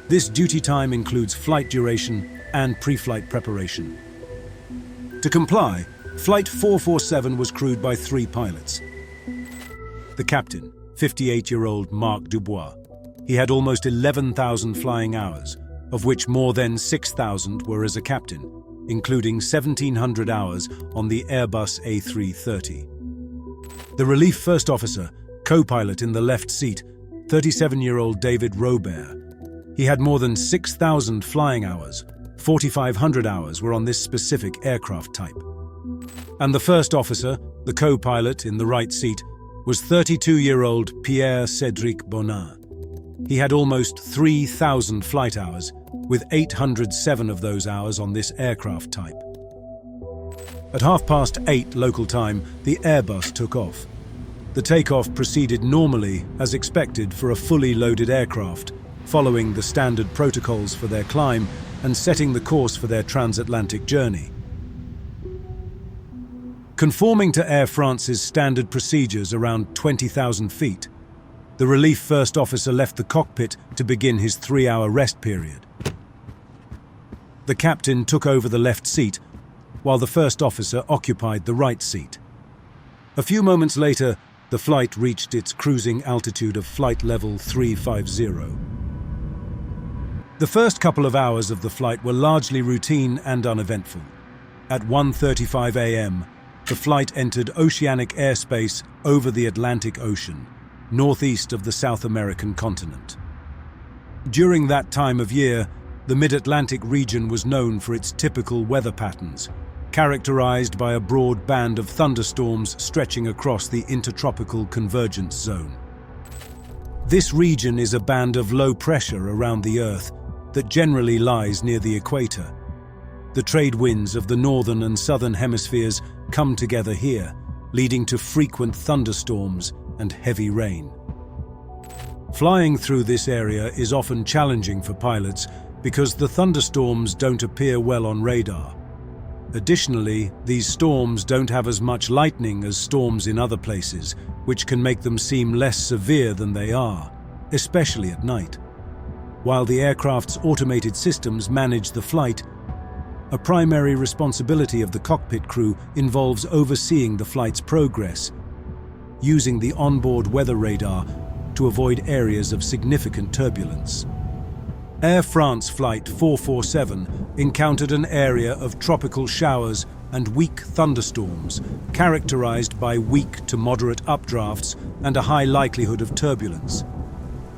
[SPEAKER 1] This duty time includes flight duration and pre-flight preparation. To comply, Flight 447 was crewed by 3 pilots. The captain, 58-year-old Marc Dubois. He had almost 11,000 flying hours, of which more than 6,000 were as a captain, including 1,700 hours on the Airbus A330. The relief first officer, co-pilot in the left seat, 37-year-old David Robert. He had more than 6,000 flying hours, 4,500 hours were on this specific aircraft type. And the first officer, the co-pilot in the right seat, was 32-year-old Pierre-Cédric Bonin. He had almost 3,000 flight hours, with 807 of those hours on this aircraft type. At 8:30 local time, the Airbus took off. The takeoff proceeded normally, as expected for a fully loaded aircraft, following the standard protocols for their climb and setting the course for their transatlantic journey. Conforming to Air France's standard procedures around 20,000 feet, the relief first officer left the cockpit to begin his 3-hour rest period. The captain took over the left seat, while the first officer occupied the right seat. A few moments later, the flight reached its cruising altitude of flight level 350. The first couple of hours of the flight were largely routine and uneventful. At 1:35 a.m., the flight entered oceanic airspace over the Atlantic Ocean, northeast of the South American continent. During that time of year, the Mid-Atlantic region was known for its typical weather patterns, characterized by a broad band of thunderstorms stretching across the intertropical convergence zone. This region is a band of low pressure around the Earth that generally lies near the equator. The trade winds of the northern and southern hemispheres come together here, leading to frequent thunderstorms and heavy rain. Flying through this area is often challenging for pilots because the thunderstorms don't appear well on radar. Additionally, these storms don't have as much lightning as storms in other places, which can make them seem less severe than they are, especially at night. While the aircraft's automated systems manage the flight, a primary responsibility of the cockpit crew involves overseeing the flight's progress, using the onboard weather radar to avoid areas of significant turbulence. Air France Flight 447 encountered an area of tropical showers and weak thunderstorms, characterized by weak to moderate updrafts and a high likelihood of turbulence.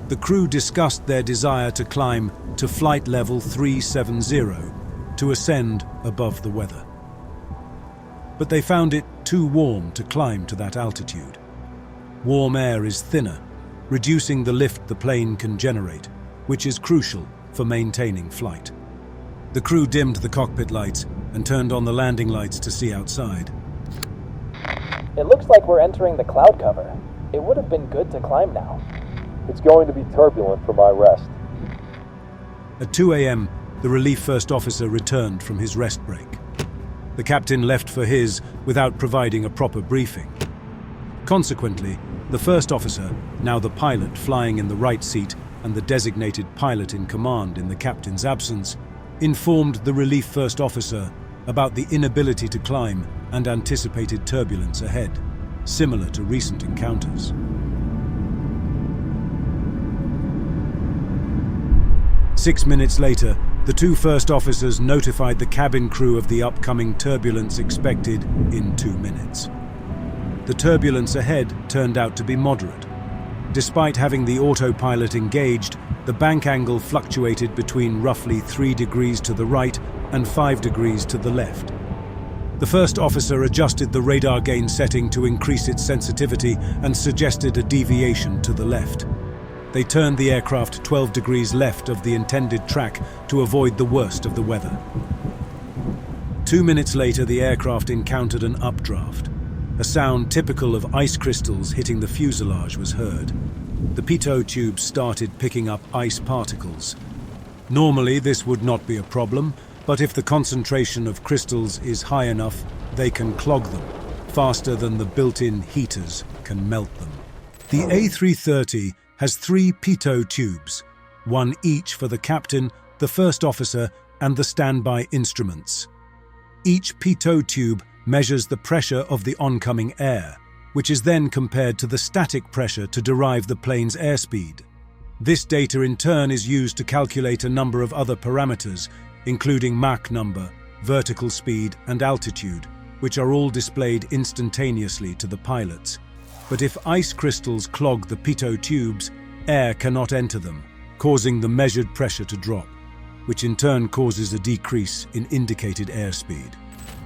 [SPEAKER 1] The crew discussed their desire to climb to flight level 370 to ascend above the weather. But they found it too warm to climb to that altitude. Warm air is thinner, reducing the lift the plane can generate, which is crucial for maintaining flight. The crew dimmed the cockpit lights and turned on the landing lights to see outside.
[SPEAKER 4] It looks like we're entering the cloud cover. It would have been good to climb now.
[SPEAKER 3] It's going to be turbulent for my rest.
[SPEAKER 1] At 2 a.m., the relief first officer returned from his rest break. The captain left for his without providing a proper briefing. Consequently, the first officer, now the pilot flying in the right seat and the designated pilot in command in the captain's absence, informed the relief first officer about the inability to climb and anticipated turbulence ahead, similar to recent encounters. 6 minutes later, the two first officers notified the cabin crew of the upcoming turbulence expected in 2 minutes. The turbulence ahead turned out to be moderate. Despite having the autopilot engaged, the bank angle fluctuated between roughly 3 degrees to the right and 5 degrees to the left. The first officer adjusted the radar gain setting to increase its sensitivity and suggested a deviation to the left. They turned the aircraft 12 degrees left of the intended track to avoid the worst of the weather. 2 minutes later, the aircraft encountered an updraft. A sound typical of ice crystals hitting the fuselage was heard. The Pitot tubes started picking up ice particles. Normally, this would not be a problem, but if the concentration of crystals is high enough, they can clog them, faster than the built-in heaters can melt them. The A330 has 3 Pitot tubes, one each for the captain, the first officer, and the standby instruments. Each Pitot tube measures the pressure of the oncoming air, which is then compared to the static pressure to derive the plane's airspeed. This data in turn is used to calculate a number of other parameters, including Mach number, vertical speed, and altitude, which are all displayed instantaneously to the pilots. But if ice crystals clog the Pitot tubes, air cannot enter them, causing the measured pressure to drop, which in turn causes a decrease in indicated airspeed.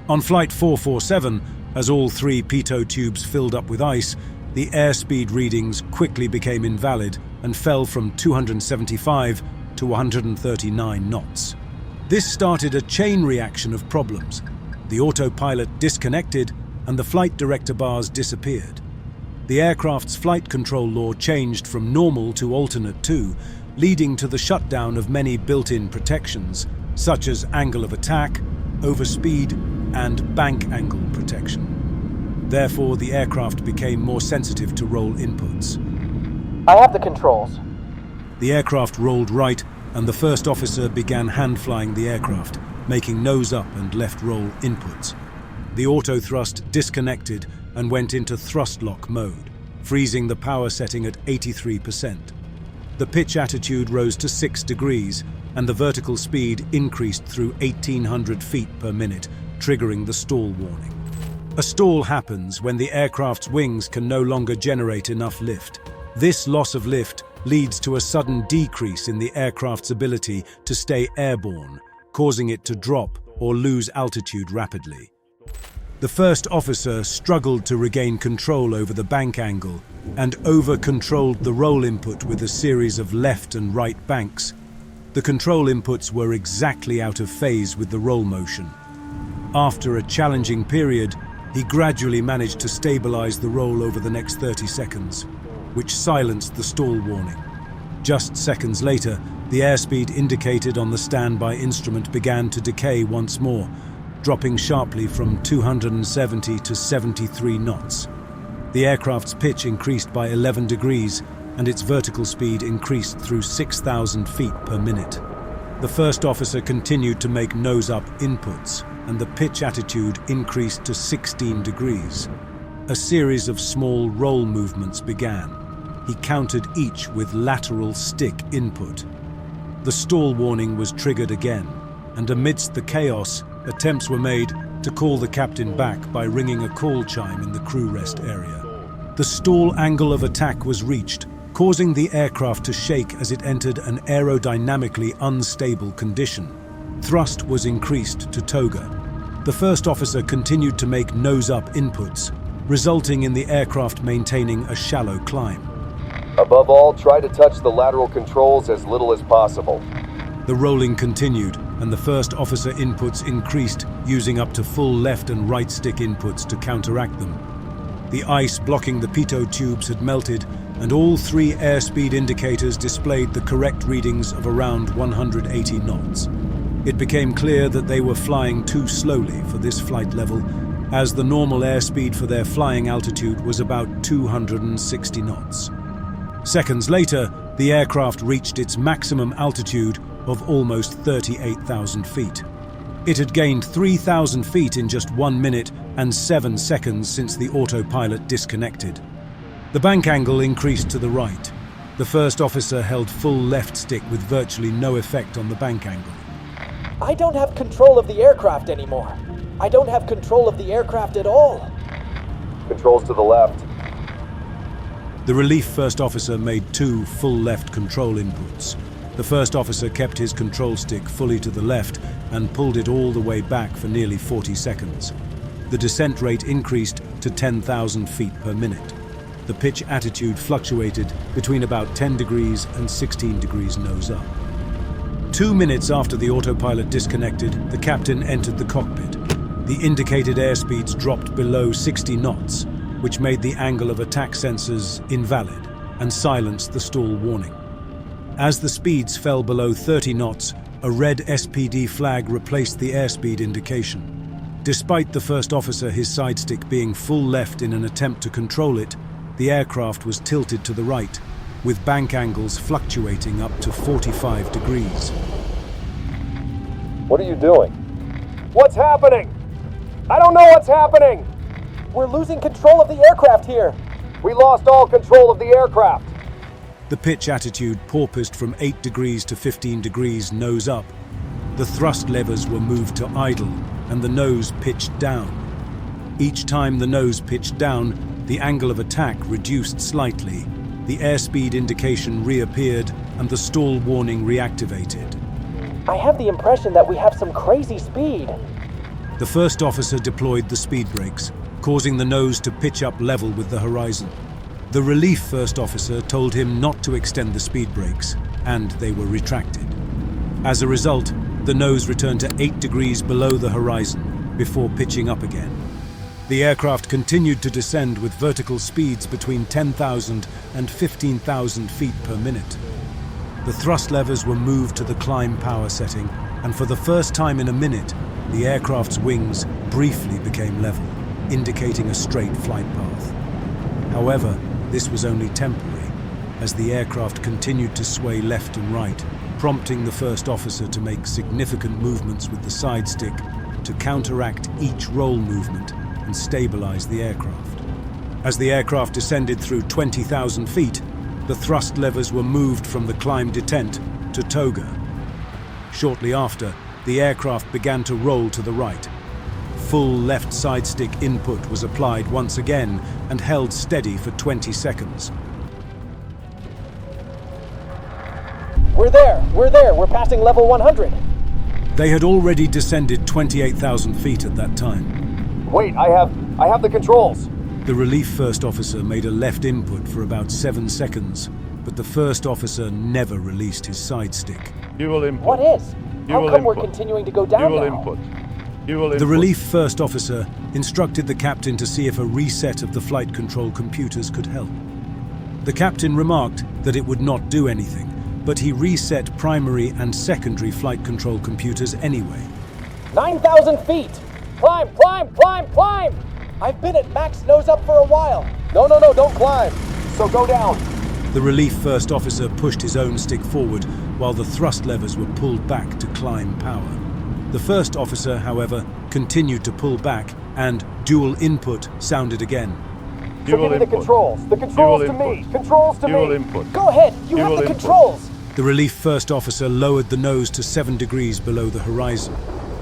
[SPEAKER 1] On Flight 447, as all 3 Pitot tubes filled up with ice, the airspeed readings quickly became invalid and fell from 275 to 139 knots. This started a chain reaction of problems. The autopilot disconnected and the flight director bars disappeared. The aircraft's flight control law changed from normal to alternate 2, leading to the shutdown of many built-in protections, such as angle of attack, overspeed, and bank angle protection. Therefore, the aircraft became more sensitive to roll inputs.
[SPEAKER 4] I have the controls.
[SPEAKER 1] The aircraft rolled right, and the first officer began hand-flying the aircraft, making nose-up and left-roll inputs. The auto-thrust disconnected and went into thrust-lock mode, freezing the power setting at 83%. The pitch attitude rose to 6 degrees, and the vertical speed increased through 1,800 feet per minute, triggering the stall warning. A stall happens when the aircraft's wings can no longer generate enough lift. This loss of lift leads to a sudden decrease in the aircraft's ability to stay airborne, causing it to drop or lose altitude rapidly. The first officer struggled to regain control over the bank angle and over-controlled the roll input with a series of left and right banks. The control inputs were exactly out of phase with the roll motion. After a challenging period, He gradually managed to stabilize the roll over the next 30 seconds, which silenced the stall warning. Just seconds later, the airspeed indicated on the standby instrument began to decay once more, dropping sharply from 270 to 73 knots. The aircraft's pitch increased by 11 degrees, and its vertical speed increased through 6,000 feet per minute. The first officer continued to make nose-up inputs, and the pitch attitude increased to 16 degrees. A series of small roll movements began. He countered each with lateral stick input. The stall warning was triggered again, and amidst the chaos, attempts were made to call the captain back by ringing a call chime in the crew rest area. The stall angle of attack was reached, causing the aircraft to shake as it entered an aerodynamically unstable condition. Thrust was increased to toga. The first officer continued to make nose-up inputs, resulting in the aircraft maintaining a shallow climb.
[SPEAKER 3] Above all, try to touch the lateral controls as little as possible.
[SPEAKER 1] The rolling continued, and the first officer inputs increased, using up to full left and right stick inputs to counteract them. The ice blocking the Pitot tubes had melted, and all three airspeed indicators displayed the correct readings of around 180 knots. It became clear that they were flying too slowly for this flight level, as the normal airspeed for their flying altitude was about 260 knots. Seconds later, the aircraft reached its maximum altitude of almost 38,000 feet. It had gained 3,000 feet in just 1 minute and 7 seconds since the autopilot disconnected. The bank angle increased to the right. The first officer held full left stick with virtually no effect on the bank angle.
[SPEAKER 4] I don't have control of the aircraft anymore. I don't have control of the aircraft at all.
[SPEAKER 3] Controls to the left.
[SPEAKER 1] The relief first officer made 2 full left control inputs. The first officer kept his control stick fully to the left and pulled it all the way back for nearly 40 seconds. The descent rate increased to 10,000 feet per minute. The pitch attitude fluctuated between about 10 degrees and 16 degrees nose up. 2 minutes after the autopilot disconnected, the captain entered the cockpit. The indicated airspeeds dropped below 60 knots, which made the angle of attack sensors invalid and silenced the stall warning. As the speeds fell below 30 knots, a red SPD flag replaced the airspeed indication. Despite the first officer his side stick being full left in an attempt to control it, the aircraft was tilted to the right, with bank angles fluctuating up to 45 degrees.
[SPEAKER 3] What are you doing? What's happening? I don't know what's happening!
[SPEAKER 4] We're losing control of the aircraft here.
[SPEAKER 3] We lost all control of the aircraft.
[SPEAKER 1] The pitch attitude porpoised from 8 degrees to 15 degrees nose up. The thrust levers were moved to idle, and the nose pitched down. Each time the nose pitched down, the angle of attack reduced slightly. The airspeed indication reappeared, and the stall warning reactivated.
[SPEAKER 4] I have the impression that we have some crazy speed.
[SPEAKER 1] The first officer deployed the speed brakes, causing the nose to pitch up level with the horizon. The relief first officer told him not to extend the speed brakes, and they were retracted. As a result, the nose returned to 8 degrees below the horizon before pitching up again. The aircraft continued to descend with vertical speeds between 10,000 and 15,000 feet per minute. The thrust levers were moved to the climb power setting, and for the first time in a minute, the aircraft's wings briefly became level, indicating a straight flight path. However, this was only temporary, as the aircraft continued to sway left and right, prompting the first officer to make significant movements with the side stick to counteract each roll movement and stabilize the aircraft. As the aircraft descended through 20,000 feet, the thrust levers were moved from the climb detent to toga. Shortly after, the aircraft began to roll to the right. Full left side stick input was applied once again and held steady for 20 seconds.
[SPEAKER 4] We're there, we're passing level 100.
[SPEAKER 1] They had already descended 28,000 feet at that time.
[SPEAKER 3] Wait, I have the controls.
[SPEAKER 1] The relief first officer made a left input for about 7 seconds, but the first officer never released his side stick.
[SPEAKER 5] You will input.
[SPEAKER 4] What is?
[SPEAKER 5] You
[SPEAKER 4] How
[SPEAKER 5] will
[SPEAKER 4] come we're
[SPEAKER 5] input.
[SPEAKER 4] continuing to go down
[SPEAKER 5] You will
[SPEAKER 4] now?
[SPEAKER 5] input.
[SPEAKER 1] The relief first officer instructed the captain to see if a reset of the flight control computers could help. The captain remarked that it would not do anything, but he reset primary and secondary flight control computers anyway.
[SPEAKER 4] 9,000 feet! Climb, climb, climb, climb! I've been at max nose up for a while.
[SPEAKER 3] No, don't climb. So go down.
[SPEAKER 1] The relief first officer pushed his own stick forward while the thrust levers were pulled back to climb power. The first officer, however, continued to pull back and dual input sounded again.
[SPEAKER 3] So give me the controls. The controls to me. Controls to me.
[SPEAKER 4] Go ahead, you have the controls.
[SPEAKER 1] The relief first officer lowered the nose to 7 degrees below the horizon.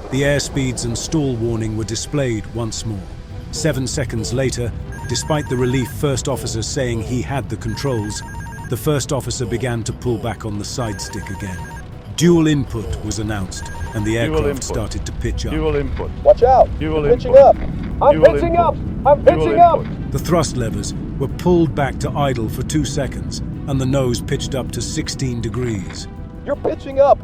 [SPEAKER 1] The airspeeds and stall warning were displayed once more. 7 seconds later, despite the relief first officer saying he had the controls, the first officer began to pull back on the side stick again. Dual input was announced, and the aircraft started to pitch up.
[SPEAKER 3] Watch out. You're pitching up. I'm pitching up. I'm pitching up.
[SPEAKER 1] The thrust levers were pulled back to idle for 2 seconds, and the nose pitched up to 16 degrees.
[SPEAKER 3] You're pitching up.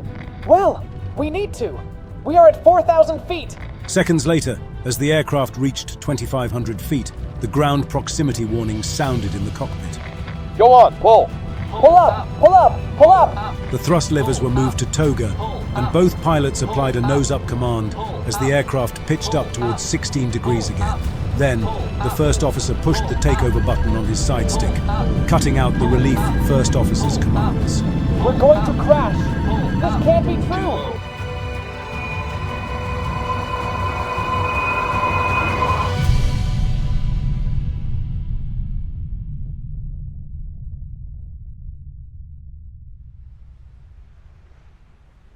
[SPEAKER 4] Well, we need to. We are at 4,000 feet.
[SPEAKER 1] Seconds later, as the aircraft reached 2,500 feet, the ground proximity warning sounded in the cockpit.
[SPEAKER 3] Go on, pull.
[SPEAKER 4] Pull up, pull up, pull up.
[SPEAKER 1] The thrust levers were moved to toga, and both pilots applied a nose-up command as the aircraft pitched up towards 16 degrees again. Then, the first officer pushed the takeover button on his side stick, cutting out the relief first officer's commands.
[SPEAKER 4] We're going to crash. This can't be true.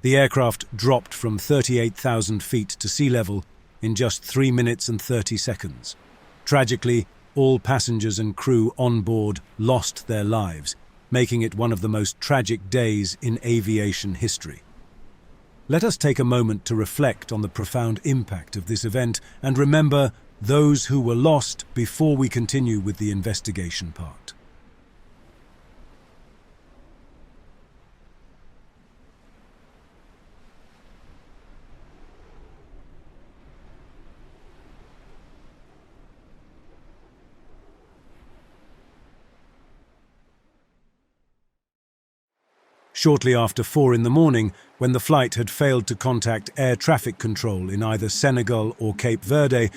[SPEAKER 1] The aircraft dropped from 38,000 feet to sea level in just 3 minutes and 30 seconds. Tragically, all passengers and crew on board lost their lives, making it one of the most tragic days in aviation history. Let us take a moment to reflect on the profound impact of this event and remember those who were lost before we continue with the investigation part. Shortly after 4 in the morning, when the flight had failed to contact air traffic control in either Senegal or Cape Verde,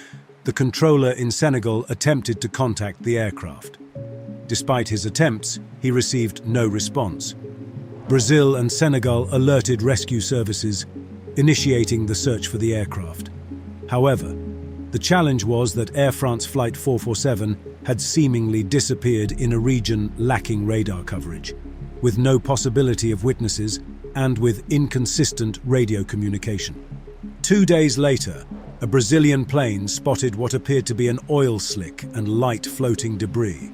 [SPEAKER 1] the controller in Senegal attempted to contact the aircraft. Despite his attempts, he received no response. Brazil and Senegal alerted rescue services, initiating the search for the aircraft. However, the challenge was that Air France Flight 447 had seemingly disappeared in a region lacking radar coverage, with no possibility of witnesses and with inconsistent radio communication. 2 days later, a Brazilian plane spotted what appeared to be an oil slick and light floating debris.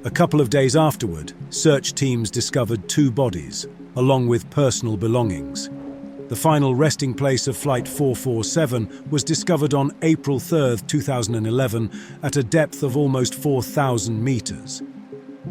[SPEAKER 1] A couple of days afterward, search teams discovered 2 bodies, along with personal belongings. The final resting place of Flight 447 was discovered on April 3, 2011, at a depth of almost 4,000 meters.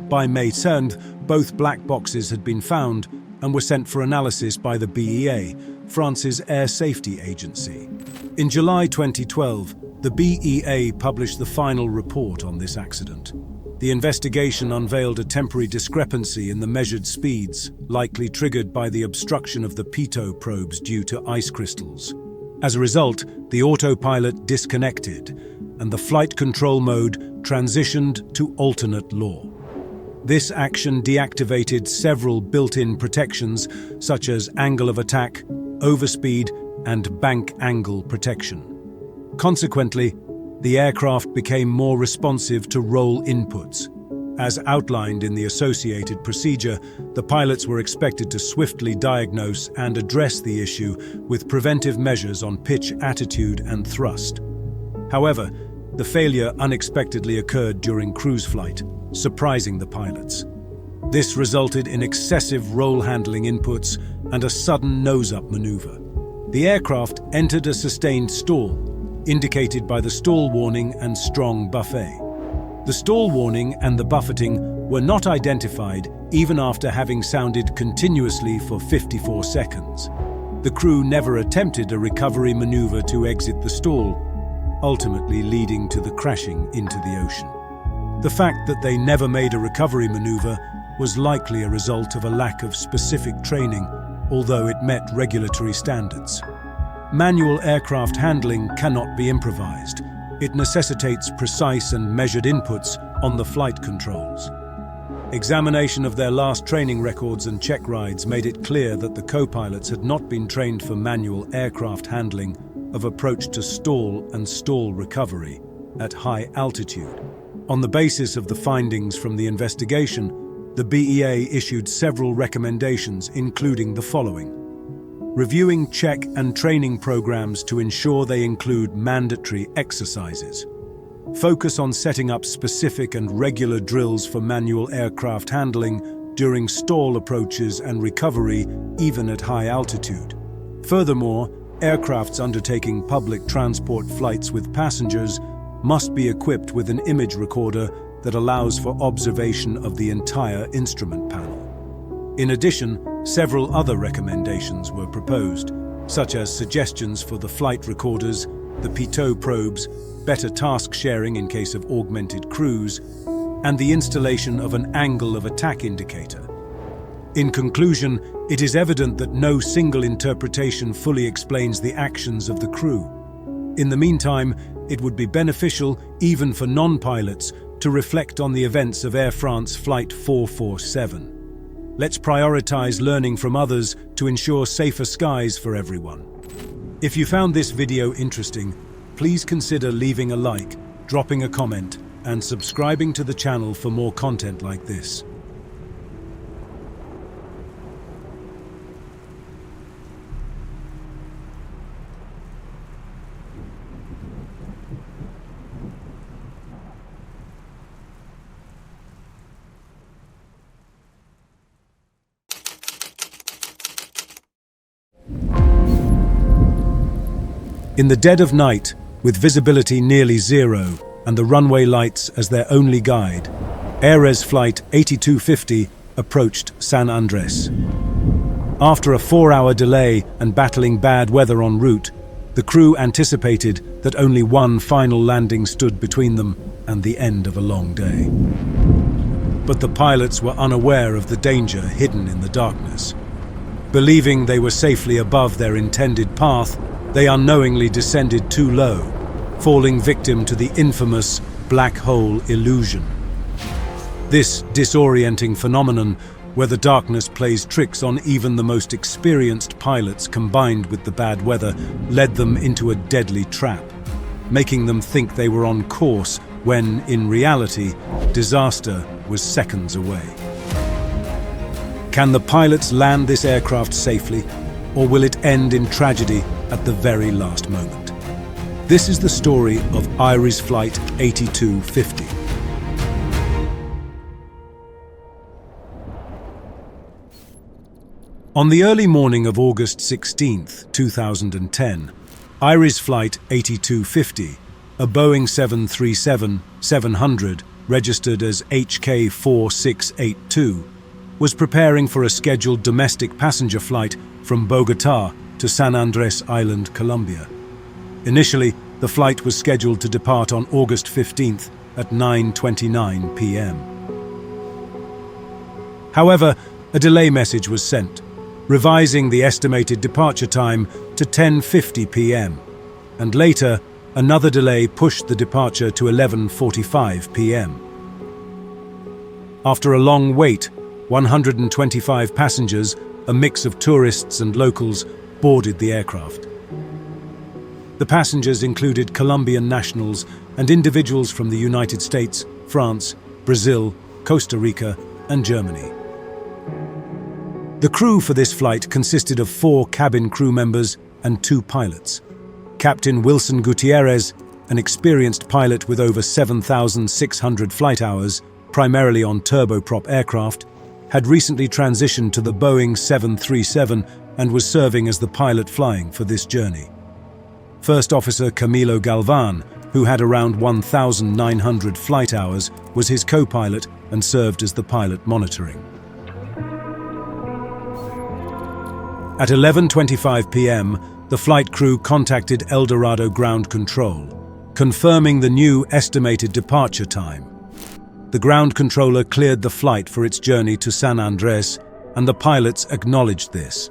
[SPEAKER 1] By May 10th, both black boxes had been found and were sent for analysis by the BEA, France's air safety agency. In July 2012, the BEA published the final report on this accident. The investigation unveiled a temporary discrepancy in the measured speeds, likely triggered by the obstruction of the Pitot probes due to ice crystals. As a result, the autopilot disconnected, and the flight control mode transitioned to alternate law. This action deactivated several built-in protections, such as angle of attack, overspeed, and bank angle protection. Consequently, the aircraft became more responsive to roll inputs. As outlined in the associated procedure, the pilots were expected to swiftly diagnose and address the issue with preventive measures on pitch, attitude, and thrust. However, the failure unexpectedly occurred during cruise flight, surprising the pilots. This resulted in excessive roll handling inputs and a sudden nose-up maneuver. The aircraft entered a sustained stall, indicated by the stall warning and strong buffet. The stall warning and the buffeting were not identified even after having sounded continuously for 54 seconds. the crew never attempted a recovery maneuver to exit the stall, ultimately leading to the crashing into the ocean. The fact that they never made a recovery maneuver was likely a result of a lack of specific training, although it met regulatory standards. Manual aircraft handling cannot be improvised. It necessitates precise and measured inputs on the flight controls. Examination of their last training records and check rides made it clear that the co-pilots had not been trained for manual aircraft handling of approach to stall and stall recovery at high altitude. On the basis of the findings from the investigation, the BEA issued several recommendations, including the following: reviewing check and training programs to ensure they include mandatory exercises. Focus on setting up specific and regular drills for manual aircraft handling during stall approaches and recovery, even at high altitude. Furthermore, aircrafts undertaking public transport flights with passengers must be equipped with an image recorder that allows for observation of the entire instrument panel. In addition, several other recommendations were proposed, such as suggestions for the flight recorders, the Pitot probes, better task sharing in case of augmented crews, and the installation of an angle of attack indicator. In conclusion, it is evident that no single interpretation fully explains the actions of the crew. In the meantime, it would be beneficial, even for non-pilots, to reflect on the events of Air France Flight 447. Let's prioritize learning from others to ensure safer skies for everyone. If you found this video interesting, please consider leaving a like, dropping a comment, and subscribing to the channel for more content like this. In the dead of night, with visibility nearly zero and the runway lights as their only guide, AirAsia Flight 8250 approached San Andres. After a 4-hour delay and battling bad weather en route, the crew anticipated that only one final landing stood between them and the end of a long day. But the pilots were unaware of the danger hidden in the darkness. Believing they were safely above their intended path, they unknowingly descended too low, falling victim to the infamous black hole illusion. This disorienting phenomenon, where the darkness plays tricks on even the most experienced pilots combined with the bad weather, led them into a deadly trap, making them think they were on course when, in reality, disaster was seconds away. Can the pilots land this aircraft safely, or will it end in tragedy at the very last moment? This is the story of AirAsia Flight 8250. On the early morning of August 16, 2010, AirAsia Flight 8250, a Boeing 737-700 registered as HK4682, was preparing for a scheduled domestic passenger flight from Bogotá to San Andres Island, Colombia. Initially, the flight was scheduled to depart on August 15th at 9:29 p.m. However, a delay message was sent, revising the estimated departure time to 10:50 p.m., and later, another delay pushed the departure to 11:45 p.m. After a long wait, 125 passengers, a mix of tourists and locals, boarded the aircraft. The passengers included Colombian nationals and individuals from the United States, France, Brazil, Costa Rica, and Germany. The crew for this flight consisted of 4 cabin crew members and 2 pilots. Captain Wilson Gutierrez, an experienced pilot with over 7,600 flight hours, primarily on turboprop aircraft, had recently transitioned to the Boeing 737 and was serving as the pilot flying for this journey. First Officer Camilo Galvan, who had around 1,900 flight hours, was his co-pilot and served as the pilot monitoring. At 11:25 p.m., the flight crew contacted El Dorado ground control, confirming the new estimated departure time. The ground controller cleared the flight for its journey to San Andres, and the pilots acknowledged this.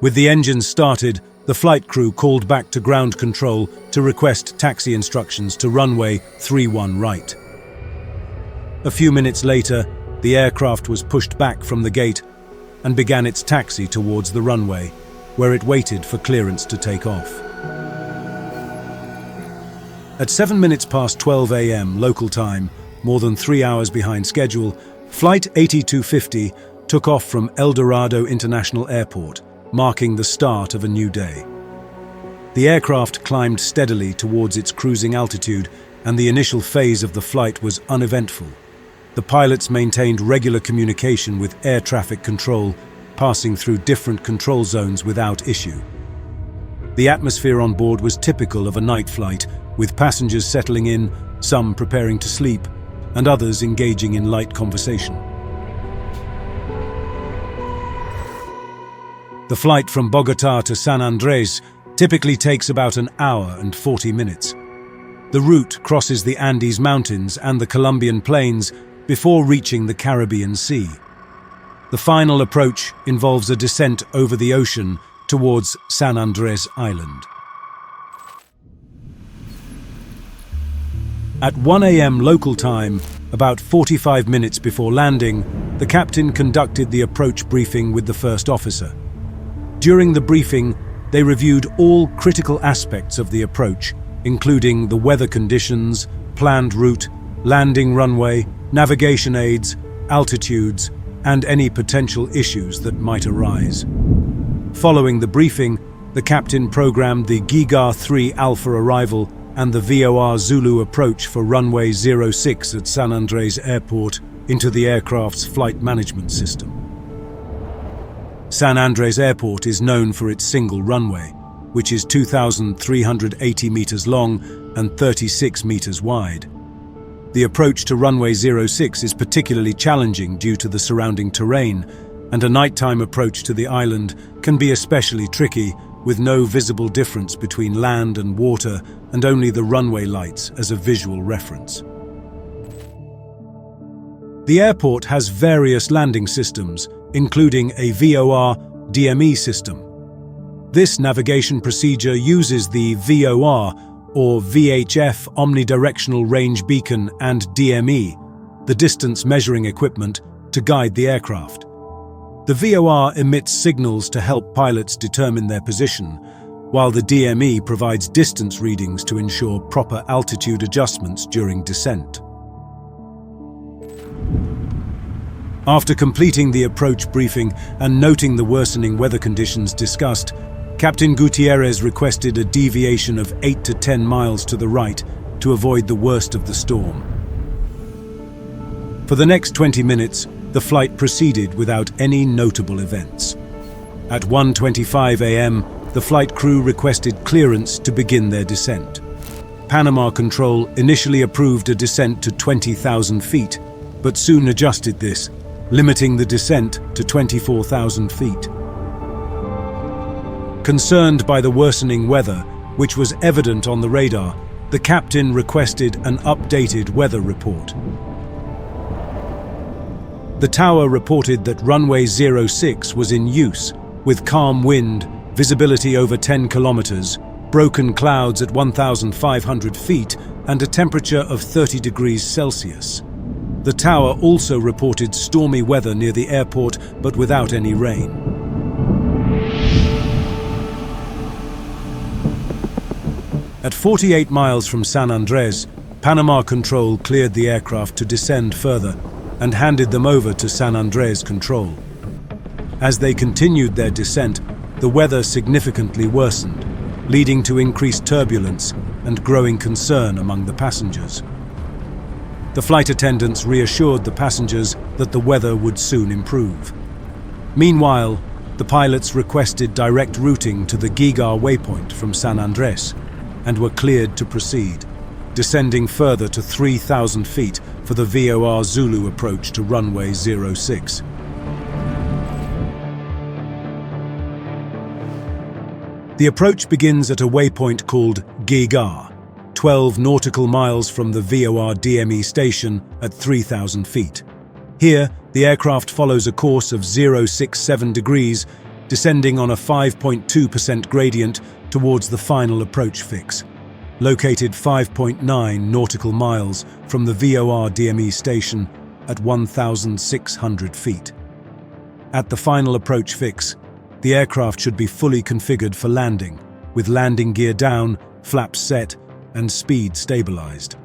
[SPEAKER 1] With the engines started, the flight crew called back to ground control to request taxi instructions to runway 31 right. A few minutes later, the aircraft was pushed back from the gate and began its taxi towards the runway, where it waited for clearance to take off. At 7 minutes past 12 a.m. local time, more than 3 hours behind schedule, Flight 8250 took off from El Dorado International Airport, marking the start of a new day. The aircraft climbed steadily towards its cruising altitude, and the initial phase of the flight was uneventful. The pilots maintained regular communication with air traffic control, passing through different control zones without issue. The atmosphere on board was typical of a night flight, with passengers settling in, some preparing to sleep, and others engaging in light conversation. The flight from Bogotá to San Andres typically takes about an hour and 40 minutes. The route crosses the Andes Mountains and the Colombian Plains before reaching the Caribbean Sea. The final approach involves a descent over the ocean towards San Andres Island. At 1 a.m. local time, about 45 minutes before landing, the captain conducted the approach briefing with the first officer. During the briefing, they reviewed all critical aspects of the approach, including the weather conditions, planned route, landing runway, navigation aids, altitudes, and any potential issues that might arise. Following the briefing, the captain programmed the Giga 3 Alpha arrival and the VOR Zulu approach for runway 06 at San Andres Airport into the aircraft's flight management system. San Andres Airport is known for its single runway, which is 2,380 meters long and 36 meters wide. The approach to runway 06 is particularly challenging due to the surrounding terrain, and a nighttime approach to the island can be especially tricky, with no visible difference between land and water and only the runway lights as a visual reference. The airport has various landing systems, including a VOR DME system. This navigation procedure uses the VOR or VHF omnidirectional range beacon and DME, the distance measuring equipment, to guide the aircraft. The VOR emits signals to help pilots determine their position, while the DME provides distance readings to ensure proper altitude adjustments during descent. After completing the approach briefing and noting the worsening weather conditions discussed, Captain Gutierrez requested a deviation of 8 to 10 miles to the right to avoid the worst of the storm. For the next 20 minutes, the flight proceeded without any notable events. At 1:25 a.m., the flight crew requested clearance to begin their descent. Panama Control initially approved a descent to 20,000 feet, but soon adjusted this, limiting the descent to 24,000 feet. Concerned by the worsening weather, which was evident on the radar, the captain requested an updated weather report. The tower reported that runway 06 was in use, with calm wind, visibility over 10 kilometers, broken clouds at 1,500 feet, and a temperature of 30 degrees Celsius. The tower also reported stormy weather near the airport, but without any rain. At 48 miles from San Andres, Panama Control cleared the aircraft to descend further and handed them over to San Andres Control. As they continued their descent, the weather significantly worsened, leading to increased turbulence and growing concern among the passengers. The flight attendants reassured the passengers that the weather would soon improve. Meanwhile, the pilots requested direct routing to the Giga waypoint from San Andres and were cleared to proceed, descending further to 3,000 feet for the VOR Zulu approach to runway 06. The approach begins at a waypoint called Gigar, 12 nautical miles from the VOR DME station at 3,000 feet. Here, the aircraft follows a course of 067 degrees, descending on a 5.2% gradient towards the final approach fix, located 5.9 nautical miles from the VOR DME station at 1,600 feet. At the final approach fix, the aircraft should be fully configured for landing, with landing gear down, flaps set, and speed stabilized.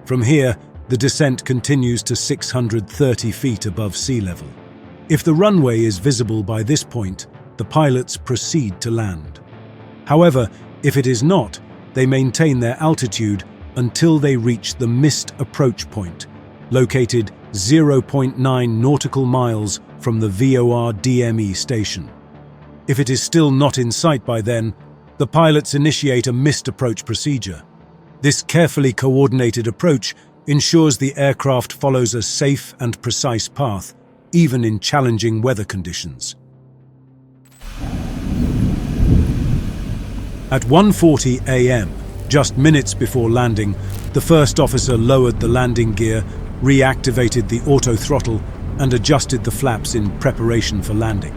[SPEAKER 1] From here, the descent continues to 630 feet above sea level. If the runway is visible by this point, the pilots proceed to land. However, if it is not, they maintain their altitude until they reach the missed approach point, located 0.9 nautical miles from the VOR DME station. If it is still not in sight by then, the pilots initiate a missed approach procedure. This carefully coordinated approach ensures the aircraft follows a safe and precise path, even in challenging weather conditions. At 1:40 a.m., just minutes before landing, the first officer lowered the landing gear, reactivated the auto throttle, and adjusted the flaps in preparation for landing.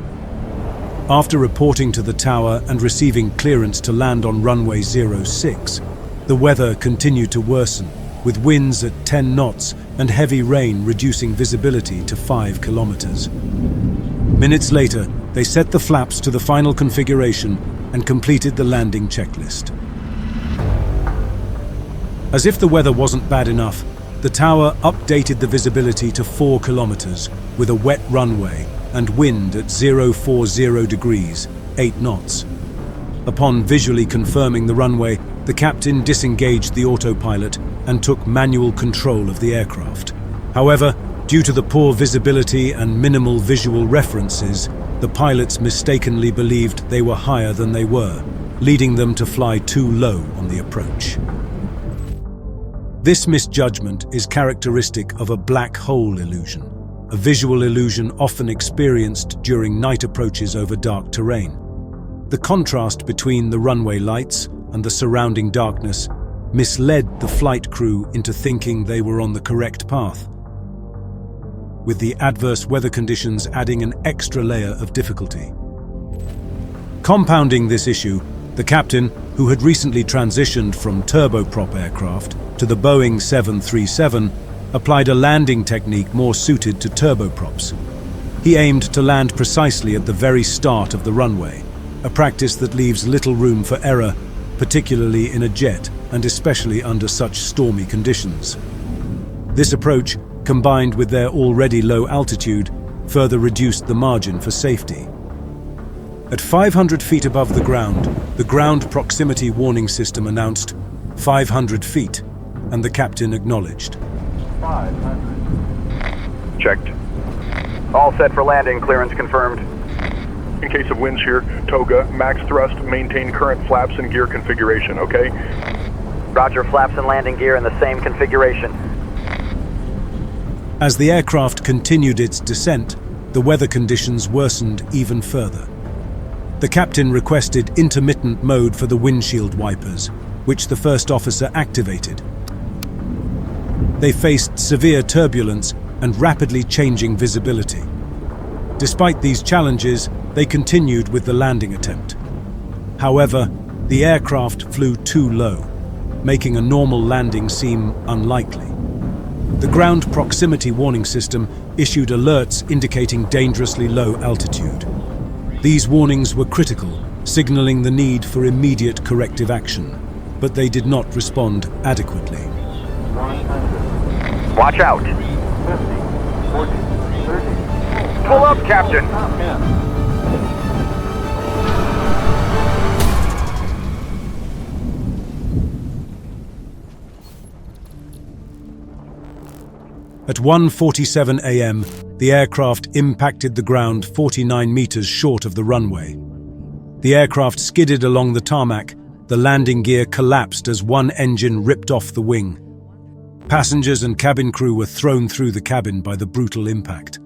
[SPEAKER 1] After reporting to the tower and receiving clearance to land on runway 06, the weather continued to worsen, with winds at 10 knots and heavy rain reducing visibility to 5 kilometers. Minutes later, they set the flaps to the final configuration and completed the landing checklist. As if the weather wasn't bad enough, the tower updated the visibility to 4 kilometers with a wet runway and wind at 040 degrees, 8 knots. Upon visually confirming the runway, the captain disengaged the autopilot and took manual control of the aircraft. However, due to the poor visibility and minimal visual references, the pilots mistakenly believed they were higher than they were, leading them to fly too low on the approach. This misjudgment is characteristic of a black hole illusion, a visual illusion often experienced during night approaches over dark terrain. The contrast between the runway lights and the surrounding darkness misled the flight crew into thinking they were on the correct path, with the adverse weather conditions adding an extra layer of difficulty. Compounding this issue, the captain, who had recently transitioned from turboprop aircraft to the Boeing 737, applied a landing technique more suited to turboprops. He aimed to land precisely at the very start of the runway, a practice that leaves little room for error, particularly in a jet and especially under such stormy conditions. This approach, combined with their already low altitude, further reduced the margin for safety. At 500 feet above the ground proximity warning system announced 500 feet, and the captain acknowledged.
[SPEAKER 5] 500. Checked. All set for landing, clearance confirmed.
[SPEAKER 6] In case of wind shear, toga, max thrust, maintain current flaps and gear configuration, okay?
[SPEAKER 5] Roger, flaps and landing gear in the same configuration.
[SPEAKER 1] As the aircraft continued its descent, the weather conditions worsened even further. The captain requested intermittent mode for the windshield wipers, which the first officer activated. They faced severe turbulence and rapidly changing visibility. Despite these challenges, they continued with the landing attempt. However, the aircraft flew too low, making a normal landing seem unlikely. The ground proximity warning system issued alerts indicating dangerously low altitude. These warnings were critical, signaling the need for immediate corrective action, but they did not respond adequately.
[SPEAKER 6] 100.
[SPEAKER 5] Watch out!
[SPEAKER 6] 50, 40, 30.
[SPEAKER 5] Pull up, Captain!
[SPEAKER 1] At 1:47 a.m., the aircraft impacted the ground 49 meters short of the runway. The aircraft skidded along the tarmac. The landing gear collapsed as one engine ripped off the wing. Passengers and cabin crew were thrown through the cabin by the brutal impact.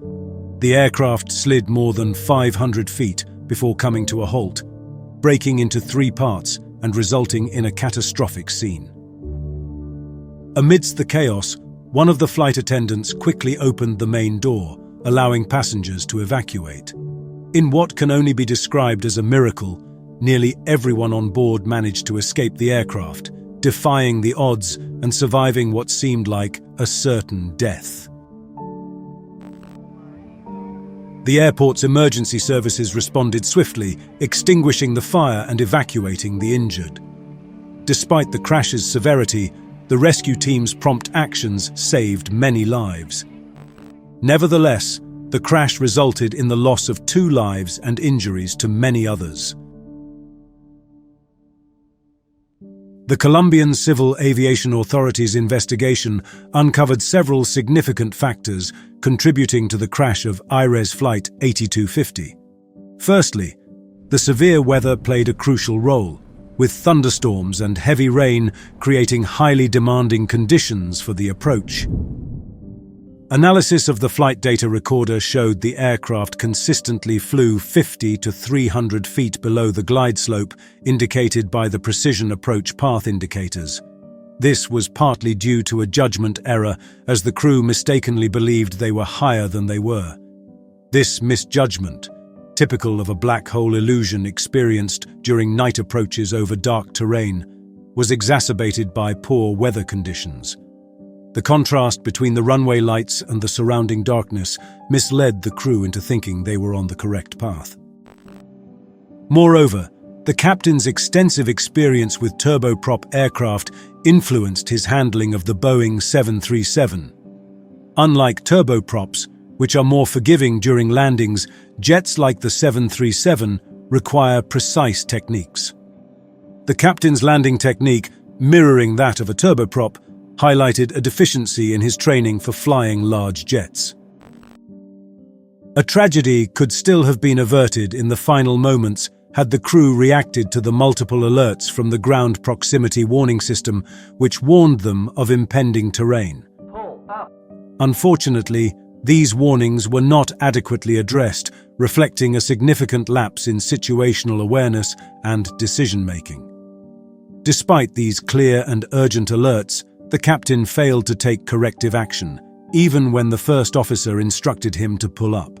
[SPEAKER 1] The aircraft slid more than 500 feet before coming to a halt. breaking into 3 parts and resulting in a catastrophic scene. Amidst the chaos, one of the flight attendants quickly opened the main door, allowing passengers to evacuate. In what can only be described as a miracle, nearly everyone on board managed to escape the aircraft, defying the odds and surviving what seemed like a certain death. The airport's emergency services responded swiftly, extinguishing the fire and evacuating the injured. Despite the crash's severity, the rescue team's prompt actions saved many lives. Nevertheless, the crash resulted in the loss of 2 lives and injuries to many others. The Colombian Civil Aviation Authority's investigation uncovered several significant factors contributing to the crash of AirAsia Flight 8250. Firstly, the severe weather played a crucial role, with thunderstorms and heavy rain creating highly demanding conditions for the approach. Analysis of the flight data recorder showed the aircraft consistently flew 50 to 300 feet below the glide slope indicated by the precision approach path indicators. This was partly due to a judgment error, as the crew mistakenly believed they were higher than they were. This misjudgment, typical of a black hole illusion experienced during night approaches over dark terrain, was exacerbated by poor weather conditions. The contrast between the runway lights and the surrounding darkness misled the crew into thinking they were on the correct path. Moreover, the captain's extensive experience with turboprop aircraft influenced his handling of the Boeing 737. Unlike turboprops, which are more forgiving during landings, jets like the 737 require precise techniques. The captain's landing technique, mirroring that of a turboprop, highlighted a deficiency in his training for flying large jets. A tragedy could still have been averted in the final moments had the crew reacted to the multiple alerts from the ground proximity warning system, which warned them of impending terrain. Unfortunately, these warnings were not adequately addressed, reflecting a significant lapse in situational awareness and decision-making. Despite these clear and urgent alerts, the captain failed to take corrective action, even when the first officer instructed him to pull up.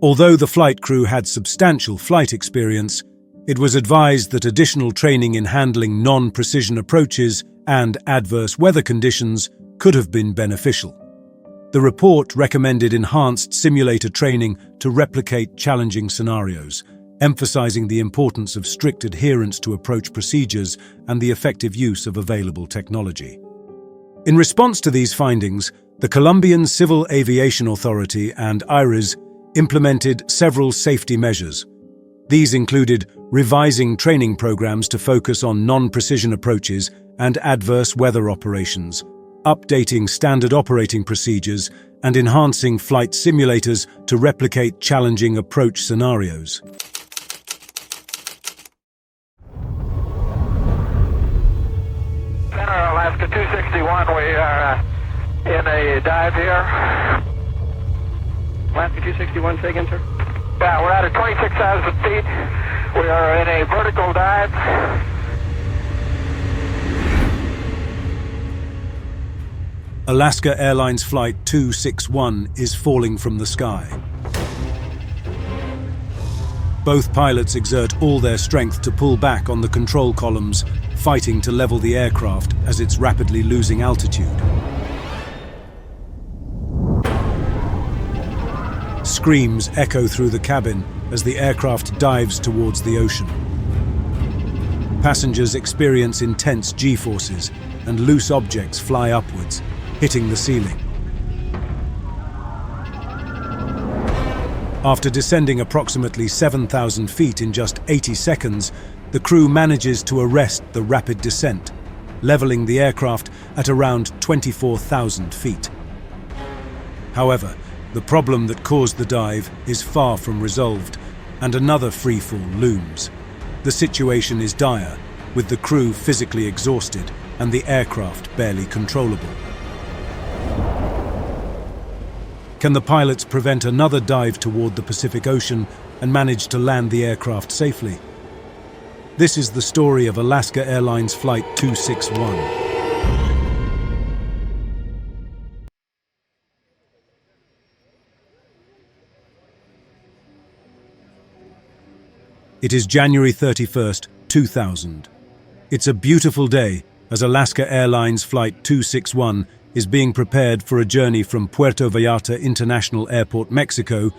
[SPEAKER 1] Although the flight crew had substantial flight experience, it was advised that additional training in handling non-precision approaches and adverse weather conditions could have been beneficial. The report recommended enhanced simulator training to replicate challenging scenarios, emphasizing the importance of strict adherence to approach procedures and the effective use of available technology. In response to these findings, the Colombian Civil Aviation Authority and AirAsia implemented several safety measures. These included revising training programs to focus on non-precision approaches and adverse weather operations, updating standard operating procedures, and enhancing flight simulators to replicate challenging approach scenarios.
[SPEAKER 7] Center Alaska 261, we are in a dive here. Alaska 261, say again, sir? Yeah, we're at 26,000 feet. We are in a vertical dive.
[SPEAKER 1] Alaska Airlines Flight 261 is falling from the sky. Both pilots exert all their strength to pull back on the control columns, fighting to level the aircraft as it's rapidly losing altitude. Screams echo through the cabin as the aircraft dives towards the ocean. Passengers experience intense G-forces, and loose objects fly upwards, hitting the ceiling. After descending approximately 7,000 feet in just 80 seconds, the crew manages to arrest the rapid descent, leveling the aircraft at around 24,000 feet. However, the problem that caused the dive is far from resolved, and another freefall looms. The situation is dire, with the crew physically exhausted and the aircraft barely controllable. Can the pilots prevent another dive toward the Pacific Ocean and manage to land the aircraft safely? This is the story of Alaska Airlines Flight 261. It is January 31st, 2000. It's a beautiful day as Alaska Airlines Flight 261 is being prepared for a journey from Puerto Vallarta International Airport, Mexico,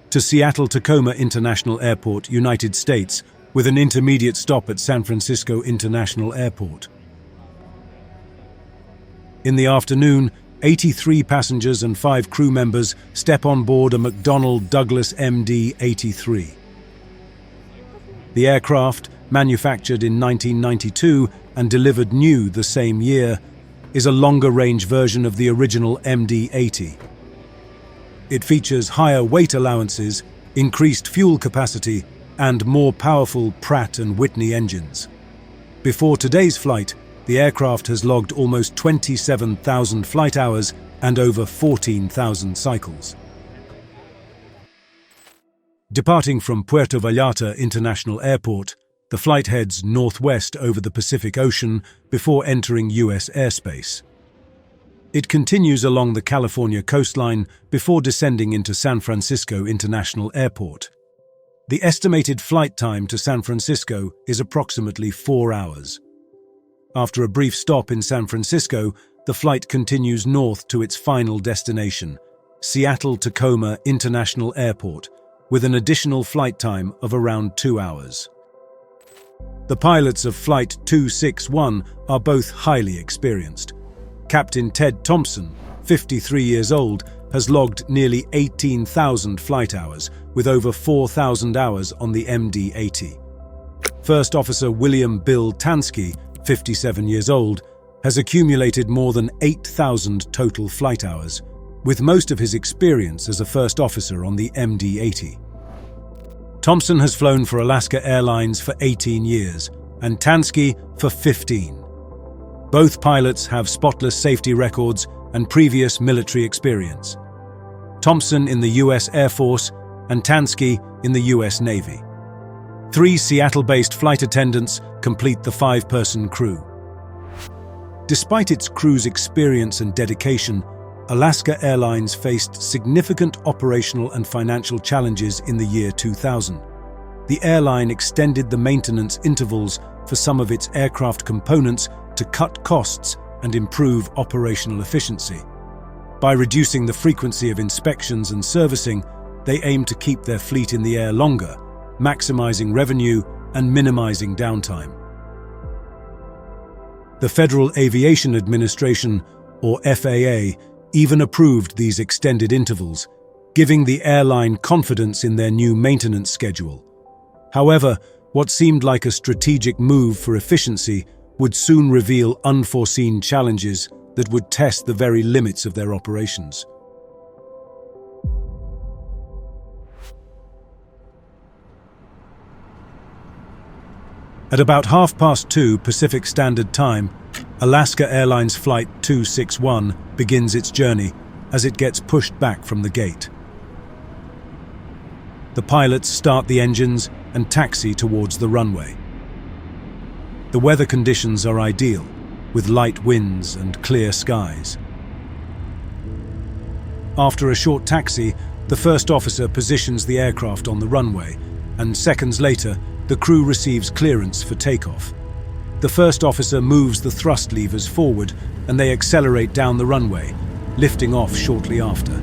[SPEAKER 1] to Seattle-Tacoma International Airport, United States, with an intermediate stop at San Francisco International Airport. In the afternoon, 83 passengers and 5 crew members step on board a McDonnell Douglas MD-83. The aircraft, manufactured in 1992 and delivered new the same year, is a longer-range version of the original MD-80. It features higher weight allowances, increased fuel capacity, and more powerful Pratt & Whitney engines. Before today's flight, the aircraft has logged almost 27,000 flight hours and over 14,000 cycles. Departing from Puerto Vallarta International Airport, the flight heads northwest over the Pacific Ocean before entering U.S. airspace. It continues along the California coastline before descending into San Francisco International Airport. The estimated flight time to San Francisco is approximately 4 hours. After a brief stop in San Francisco, the flight continues north to its final destination, Seattle-Tacoma International Airport, with an additional flight time of around 2 hours. The pilots of Flight 261 are both highly experienced. Captain Ted Thompson, 53 years old, has logged nearly 18,000 flight hours, with over 4,000 hours on the MD-80. First Officer William Bill Tansky, 57 years old, has accumulated more than 8,000 total flight hours, with most of his experience as a first officer on the MD-80. Thompson has flown for Alaska Airlines for 18 years, and Tansky for 15. Both pilots have spotless safety records and previous military experience. Thompson in the U.S. Air Force and Tansky in the U.S. Navy. 3 Seattle-based flight attendants complete the 5-person crew. Despite its crew's experience and dedication, Alaska Airlines faced significant operational and financial challenges in the year 2000. The airline extended the maintenance intervals for some of its aircraft components to cut costs and improve operational efficiency. By reducing the frequency of inspections and servicing, they aim to keep their fleet in the air longer, maximizing revenue and minimizing downtime. The Federal Aviation Administration, or FAA, even approved these extended intervals, giving the airline confidence in their new maintenance schedule. However, what seemed like a strategic move for efficiency would soon reveal unforeseen challenges that would test the very limits of their operations. At about 2:30 Pacific Standard Time, Alaska Airlines Flight 261 begins its journey as it gets pushed back from the gate. The pilots start the engines and taxi towards the runway. The weather conditions are ideal, with light winds and clear skies. After a short taxi, the first officer positions the aircraft on the runway, and seconds later, the crew receives clearance for takeoff. The first officer moves the thrust levers forward and they accelerate down the runway, lifting off shortly after.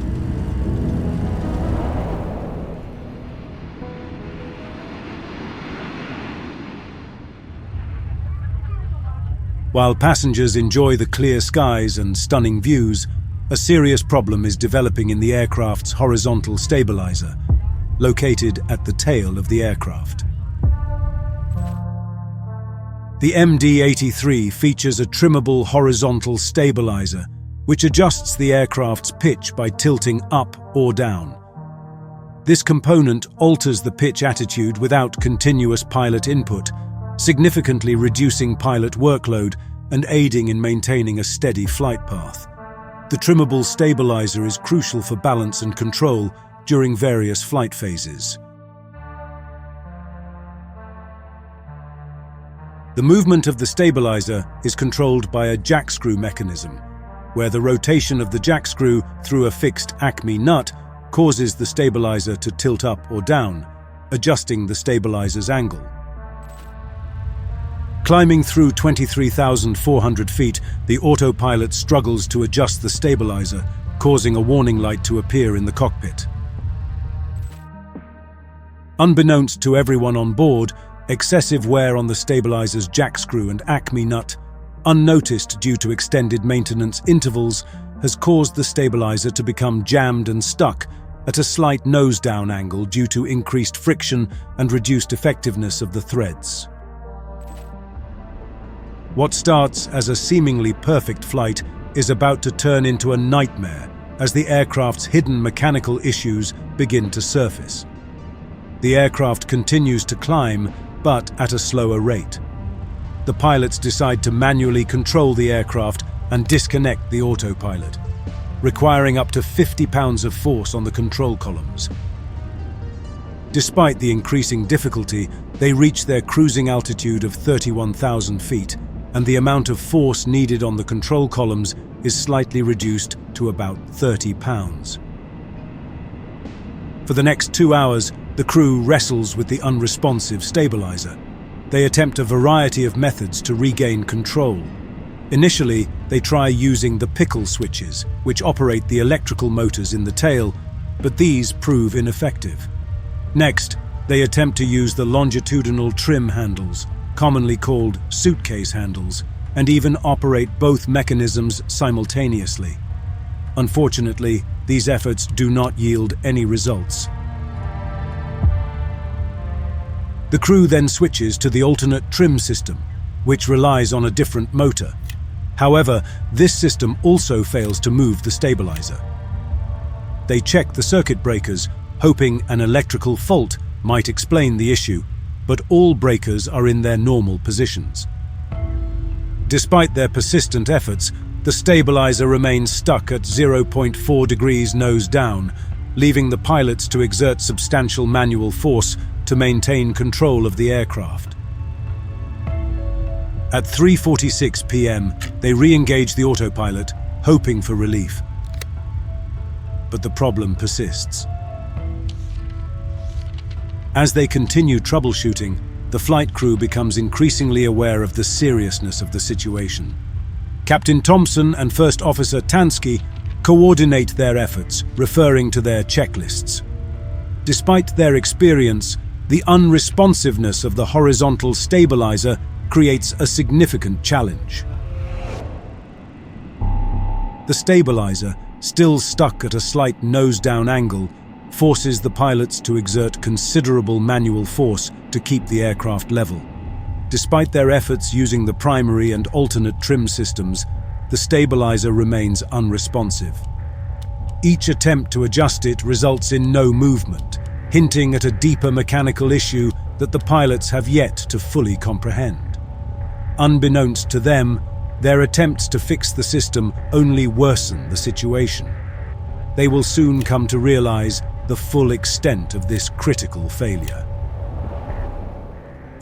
[SPEAKER 1] While passengers enjoy the clear skies and stunning views, a serious problem is developing in the aircraft's horizontal stabilizer, located at the tail of the aircraft. The MD-83 features a trimmable horizontal stabilizer, which adjusts the aircraft's pitch by tilting up or down. This component alters the pitch attitude without continuous pilot input, significantly reducing pilot workload and aiding in maintaining a steady flight path. The trimmable stabilizer is crucial for balance and control during various flight phases. The movement of the stabilizer is controlled by a jackscrew mechanism, where the rotation of the jackscrew through a fixed Acme nut causes the stabilizer to tilt up or down, adjusting the stabilizer's angle. Climbing through 23,400 feet, the autopilot struggles to adjust the stabilizer, causing a warning light to appear in the cockpit. Unbeknownst to everyone on board, excessive wear on the stabilizer's jackscrew and Acme nut, unnoticed due to extended maintenance intervals, has caused the stabilizer to become jammed and stuck at a slight nose-down angle due to increased friction and reduced effectiveness of the threads. What starts as a seemingly perfect flight is about to turn into a nightmare as the aircraft's hidden mechanical issues begin to surface. The aircraft continues to climb, but at a slower rate. The pilots decide to manually control the aircraft and disconnect the autopilot, requiring up to 50 pounds of force on the control columns. Despite the increasing difficulty, they reach their cruising altitude of 31,000 feet, and the amount of force needed on the control columns is slightly reduced to about 30 pounds. For the next 2 hours, the crew wrestles with the unresponsive stabilizer. They attempt a variety of methods to regain control. Initially, they try using the pickle switches, which operate the electrical motors in the tail, but these prove ineffective. Next, they attempt to use the longitudinal trim handles, commonly called suitcase handles, and even operate both mechanisms simultaneously. Unfortunately, these efforts do not yield any results. The crew then switches to the alternate trim system, which relies on a different motor. However, this system also fails to move the stabilizer. They check the circuit breakers, hoping an electrical fault might explain the issue, but all breakers are in their normal positions. Despite their persistent efforts, the stabilizer remains stuck at 0.4 degrees nose down, leaving the pilots to exert substantial manual force to maintain control of the aircraft. At 3:46 p.m., they re-engage the autopilot, hoping for relief. But the problem persists. As they continue troubleshooting, the flight crew becomes increasingly aware of the seriousness of the situation. Captain Thompson and First Officer Tansky coordinate their efforts, referring to their checklists. Despite their experience, the unresponsiveness of the horizontal stabilizer creates a significant challenge. The stabilizer, still stuck at a slight nose-down angle, forces the pilots to exert considerable manual force to keep the aircraft level. Despite their efforts using the primary and alternate trim systems, the stabilizer remains unresponsive. Each attempt to adjust it results in no movement, hinting at a deeper mechanical issue that the pilots have yet to fully comprehend. Unbeknownst to them, their attempts to fix the system only worsen the situation. They will soon come to realize the full extent of this critical failure.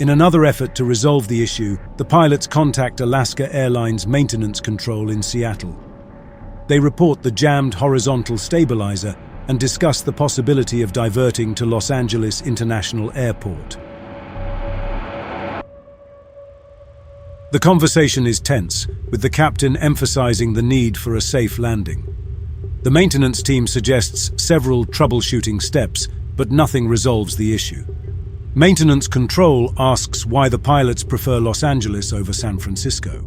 [SPEAKER 1] In another effort to resolve the issue, the pilots contact Alaska Airlines Maintenance Control in Seattle. They report the jammed horizontal stabilizer and discuss the possibility of diverting to Los Angeles International Airport. The conversation is tense, with the captain emphasizing the need for a safe landing. The maintenance team suggests several troubleshooting steps, but nothing resolves the issue. Maintenance Control asks why the pilots prefer Los Angeles over San Francisco.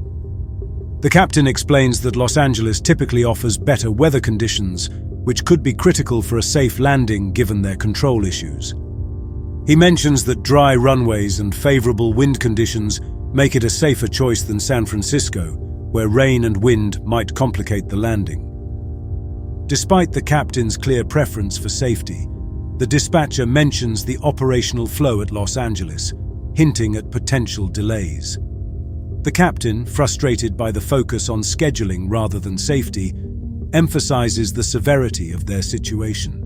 [SPEAKER 1] The captain explains that Los Angeles typically offers better weather conditions, which could be critical for a safe landing given their control issues. He mentions that dry runways and favorable wind conditions make it a safer choice than San Francisco, where rain and wind might complicate the landing. Despite the captain's clear preference for safety, the dispatcher mentions the operational flow at Los Angeles, hinting at potential delays. The captain, frustrated by the focus on scheduling rather than safety, emphasizes the severity of their situation.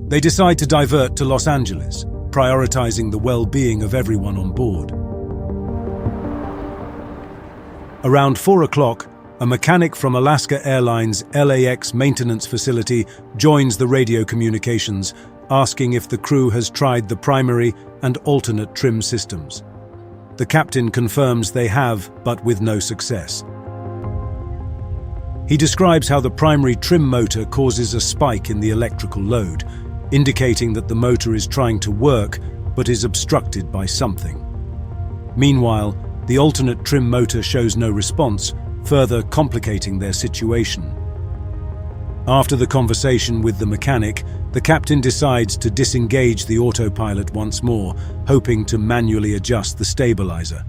[SPEAKER 1] They decide to divert to Los Angeles, prioritizing the well-being of everyone on board. Around 4 o'clock, a mechanic from Alaska Airlines LAX maintenance facility joins the radio communications, asking if the crew has tried the primary and alternate trim systems. The captain confirms they have, but with no success. He describes how the primary trim motor causes a spike in the electrical load, indicating that the motor is trying to work but is obstructed by something. Meanwhile, the alternate trim motor shows no response, further complicating their situation. After the conversation with the mechanic, the captain decides to disengage the autopilot once more, hoping to manually adjust the stabilizer.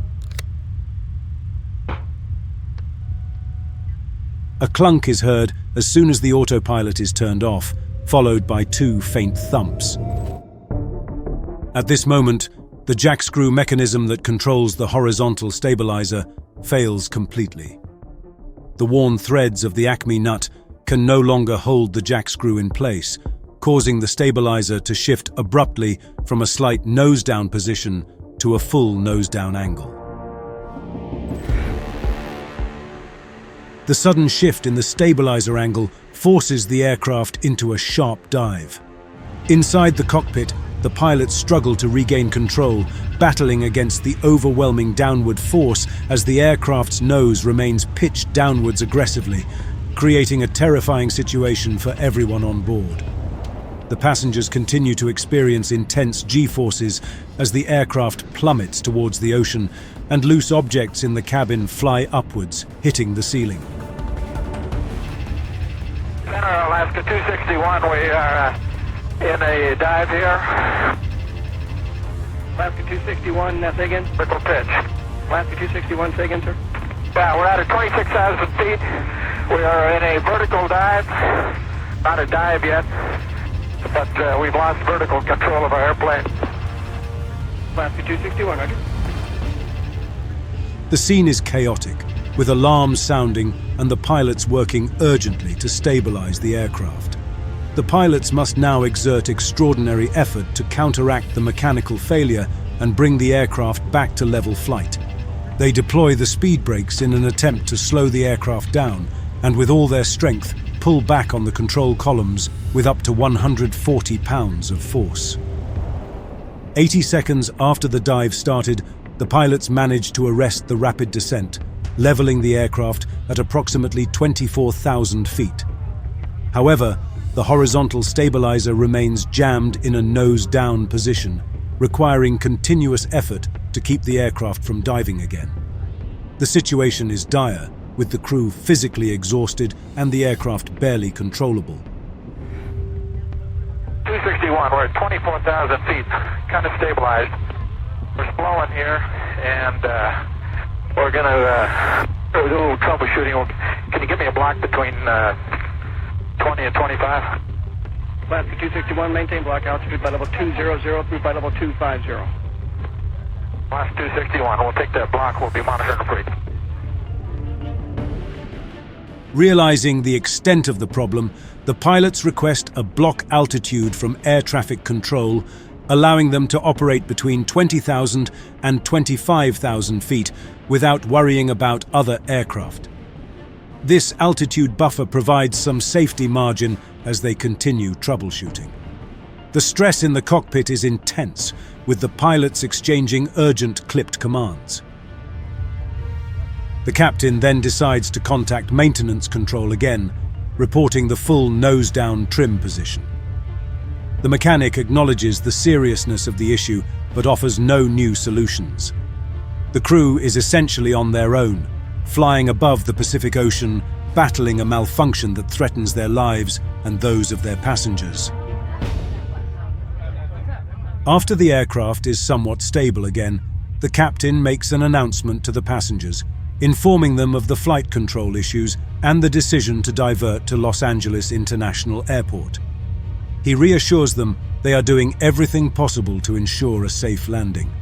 [SPEAKER 1] A clunk is heard as soon as the autopilot is turned off, followed by 2 faint thumps. At this moment, the jack screw mechanism that controls the horizontal stabilizer fails completely. The worn threads of the Acme nut can no longer hold the jack screw in place, causing the stabilizer to shift abruptly from a slight nose-down position to a full nose-down angle. The sudden shift in the stabilizer angle forces the aircraft into a sharp dive. Inside the cockpit, the pilots struggle to regain control, battling against the overwhelming downward force as the aircraft's nose remains pitched downwards aggressively, creating a terrifying situation for everyone on board. The passengers continue to experience intense G-forces as the aircraft plummets towards the ocean and loose objects in the cabin fly upwards, hitting the ceiling.
[SPEAKER 7] Center Alaska 261, we are in a dive here. Alaska 261, say again. Vertical pitch. Alaska 261, say again, sir. Yeah, we're at 26,000 feet. We are in a vertical dive. Not a dive yet, but we've lost vertical control of our airplane. Alaska 261, roger.
[SPEAKER 1] The scene is chaotic, with alarms sounding and the pilots working urgently to stabilize the aircraft. The pilots must now exert extraordinary effort to counteract the mechanical failure and bring the aircraft back to level flight. They deploy the speed brakes in an attempt to slow the aircraft down, and with all their strength, pull back on the control columns with up to 140 pounds of force. 80 seconds after the dive started, the pilots managed to arrest the rapid descent, leveling the aircraft at approximately 24,000 feet. However, the horizontal stabilizer remains jammed in a nose-down position, requiring continuous effort to keep the aircraft from diving again. The situation is dire, with the crew physically exhausted and the aircraft barely controllable.
[SPEAKER 7] 261, we're at 24,000 feet, kind of stabilized. We're slowing here, and we're going to do a little troubleshooting. Can you give me a block between 20 and 25? Alaska 261, maintain block altitude by level 200 through by level 250. Alaska 261, we'll take that block, we'll be monitoring for you.
[SPEAKER 1] Realizing the extent of the problem, the pilots request a block altitude from air traffic control, allowing them to operate between 20,000 and 25,000 feet without worrying about other aircraft. This altitude buffer provides some safety margin as they continue troubleshooting. The stress in the cockpit is intense, with the pilots exchanging urgent clipped commands. The captain then decides to contact maintenance control again, reporting the full nose-down trim position. The mechanic acknowledges the seriousness of the issue, but offers no new solutions. The crew is essentially on their own, flying above the Pacific Ocean, battling a malfunction that threatens their lives and those of their passengers. After the aircraft is somewhat stable again, the captain makes an announcement to the passengers, informing them of the flight control issues and the decision to divert to Los Angeles International Airport. He reassures them they are doing everything possible to ensure a safe landing.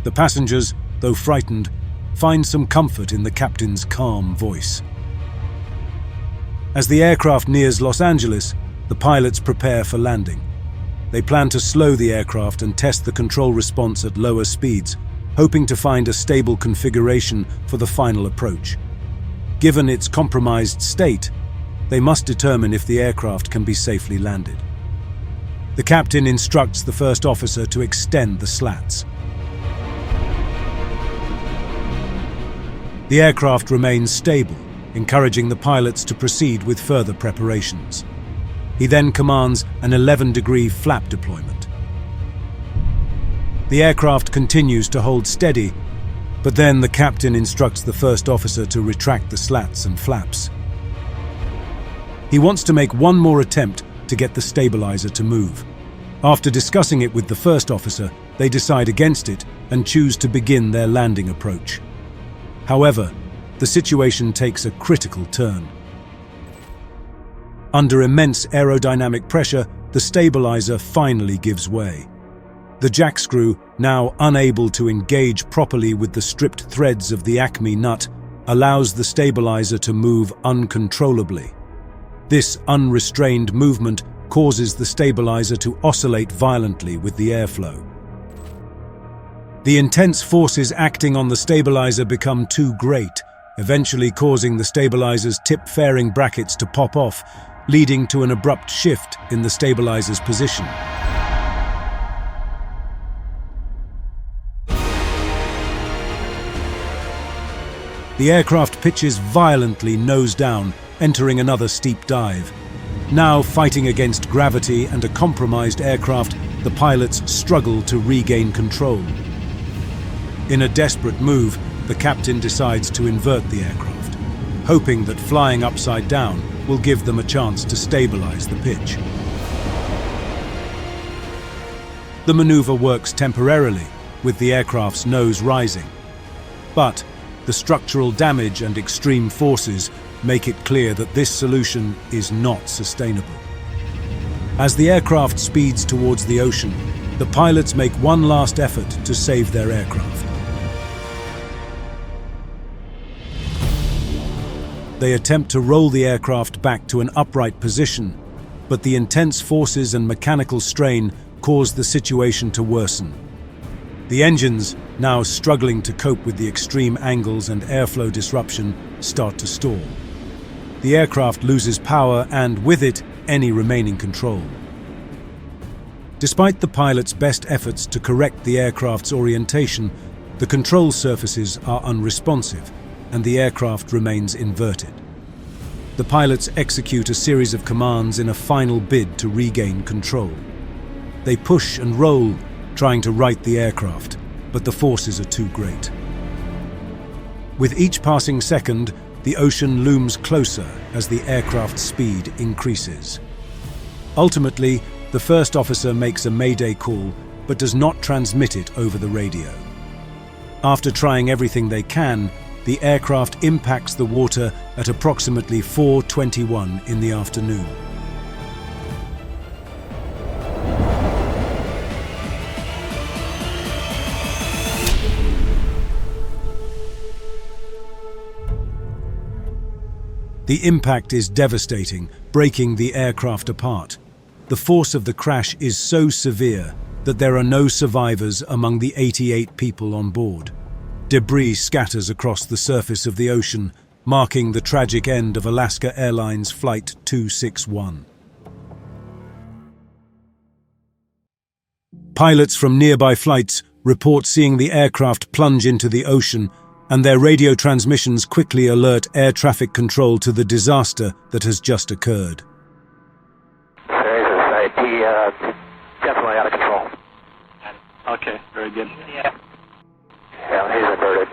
[SPEAKER 1] The passengers, though frightened, find some comfort in the captain's calm voice. As the aircraft nears Los Angeles, the pilots prepare for landing. They plan to slow the aircraft and test the control response at lower speeds, hoping to find a stable configuration for the final approach. Given its compromised state, they must determine if the aircraft can be safely landed. The captain instructs the first officer to extend the slats. The aircraft remains stable, encouraging the pilots to proceed with further preparations. He then commands an 11-degree flap deployment. The aircraft continues to hold steady, but then the captain instructs the first officer to retract the slats and flaps. He wants to make one more attempt to get the stabilizer to move. After discussing it with the first officer, they decide against it and choose to begin their landing approach. However, the situation takes a critical turn. Under immense aerodynamic pressure, the stabilizer finally gives way. The jack screw, now unable to engage properly with the stripped threads of the Acme nut, allows the stabilizer to move uncontrollably. This unrestrained movement causes the stabilizer to oscillate violently with the airflow. The intense forces acting on the stabilizer become too great, eventually causing the stabilizer's tip fairing brackets to pop off, leading to an abrupt shift in the stabilizer's position. The aircraft pitches violently nose down, entering another steep dive. Now fighting against gravity and a compromised aircraft, the pilots struggle to regain control. In a desperate move, the captain decides to invert the aircraft, hoping that flying upside down will give them a chance to stabilize the pitch. The maneuver works temporarily, with the aircraft's nose rising. But the structural damage and extreme forces make it clear that this solution is not sustainable. As the aircraft speeds towards the ocean, the pilots make one last effort to save their aircraft. They attempt to roll the aircraft back to an upright position, but the intense forces and mechanical strain cause the situation to worsen. The engines, now struggling to cope with the extreme angles and airflow disruption, start to stall. The aircraft loses power and, with it, any remaining control. Despite the pilot's best efforts to correct the aircraft's orientation, the control surfaces are unresponsive, and the aircraft remains inverted. The pilots execute a series of commands in a final bid to regain control. They push and roll, trying to right the aircraft, but the forces are too great. With each passing second, the ocean looms closer as the aircraft's speed increases. Ultimately, the first officer makes a mayday call, but does not transmit it over the radio. After trying everything they can, the aircraft impacts the water at approximately 4:21 in the afternoon. The impact is devastating, breaking the aircraft apart. The force of the crash is so severe that there are no survivors among the 88 people on board. Debris scatters across the surface of the ocean, marking the tragic end of Alaska Airlines Flight 261. Pilots from nearby flights report seeing the aircraft plunge into the ocean, and their radio transmissions quickly alert air traffic control to the disaster that has just occurred.
[SPEAKER 7] Definitely out of control.
[SPEAKER 8] Okay, very good.
[SPEAKER 7] Yeah, he's inverted.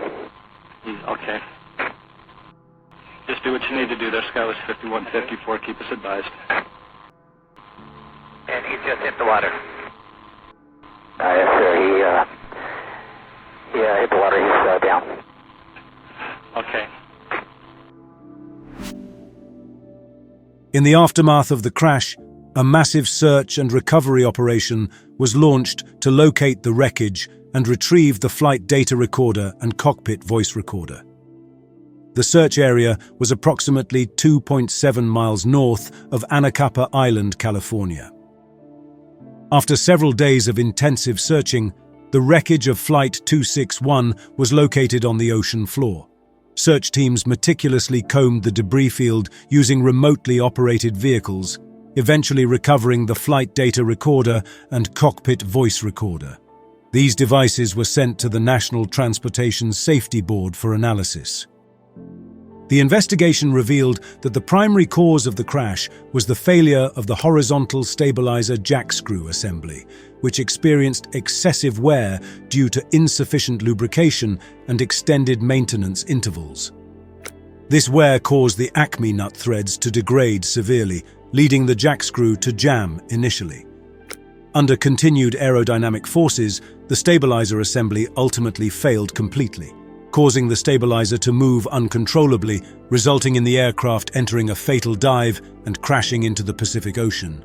[SPEAKER 8] Okay. Just do what you need to do there, Skyless 5154. Keep us advised.
[SPEAKER 7] And he just hit the water. Yes, sir. He hit the water. He's down.
[SPEAKER 8] Okay.
[SPEAKER 1] In the aftermath of the crash, a massive search and recovery operation was launched to locate the wreckage and retrieve the flight data recorder and cockpit voice recorder. The search area was approximately 2.7 miles north of Anacapa Island, California. After several days of intensive searching, The wreckage of Flight 261 was located on the ocean floor. Search teams meticulously combed the debris field using remotely operated vehicles, eventually recovering the flight data recorder and cockpit voice recorder. These devices were sent to the National Transportation Safety Board for analysis. The investigation revealed that the primary cause of the crash was the failure of the horizontal stabilizer jack screw assembly, which experienced excessive wear due to insufficient lubrication and extended maintenance intervals. This wear caused the Acme nut threads to degrade severely, leading the jack screw to jam initially. Under continued aerodynamic forces, the stabilizer assembly ultimately failed completely, causing the stabilizer to move uncontrollably, resulting in the aircraft entering a fatal dive and crashing into the Pacific Ocean.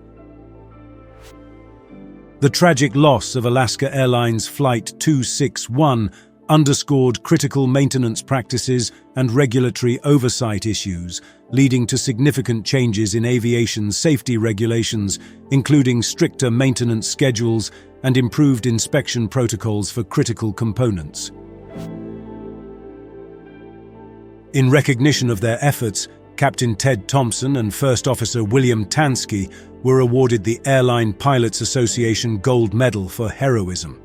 [SPEAKER 1] The tragic loss of Alaska Airlines Flight 261 underscored critical maintenance practices and regulatory oversight issues, leading to significant changes in aviation safety regulations, including stricter maintenance schedules and improved inspection protocols for critical components. In recognition of their efforts, Captain Ted Thompson and First Officer William Tansky were awarded the Airline Pilots Association Gold Medal for heroism.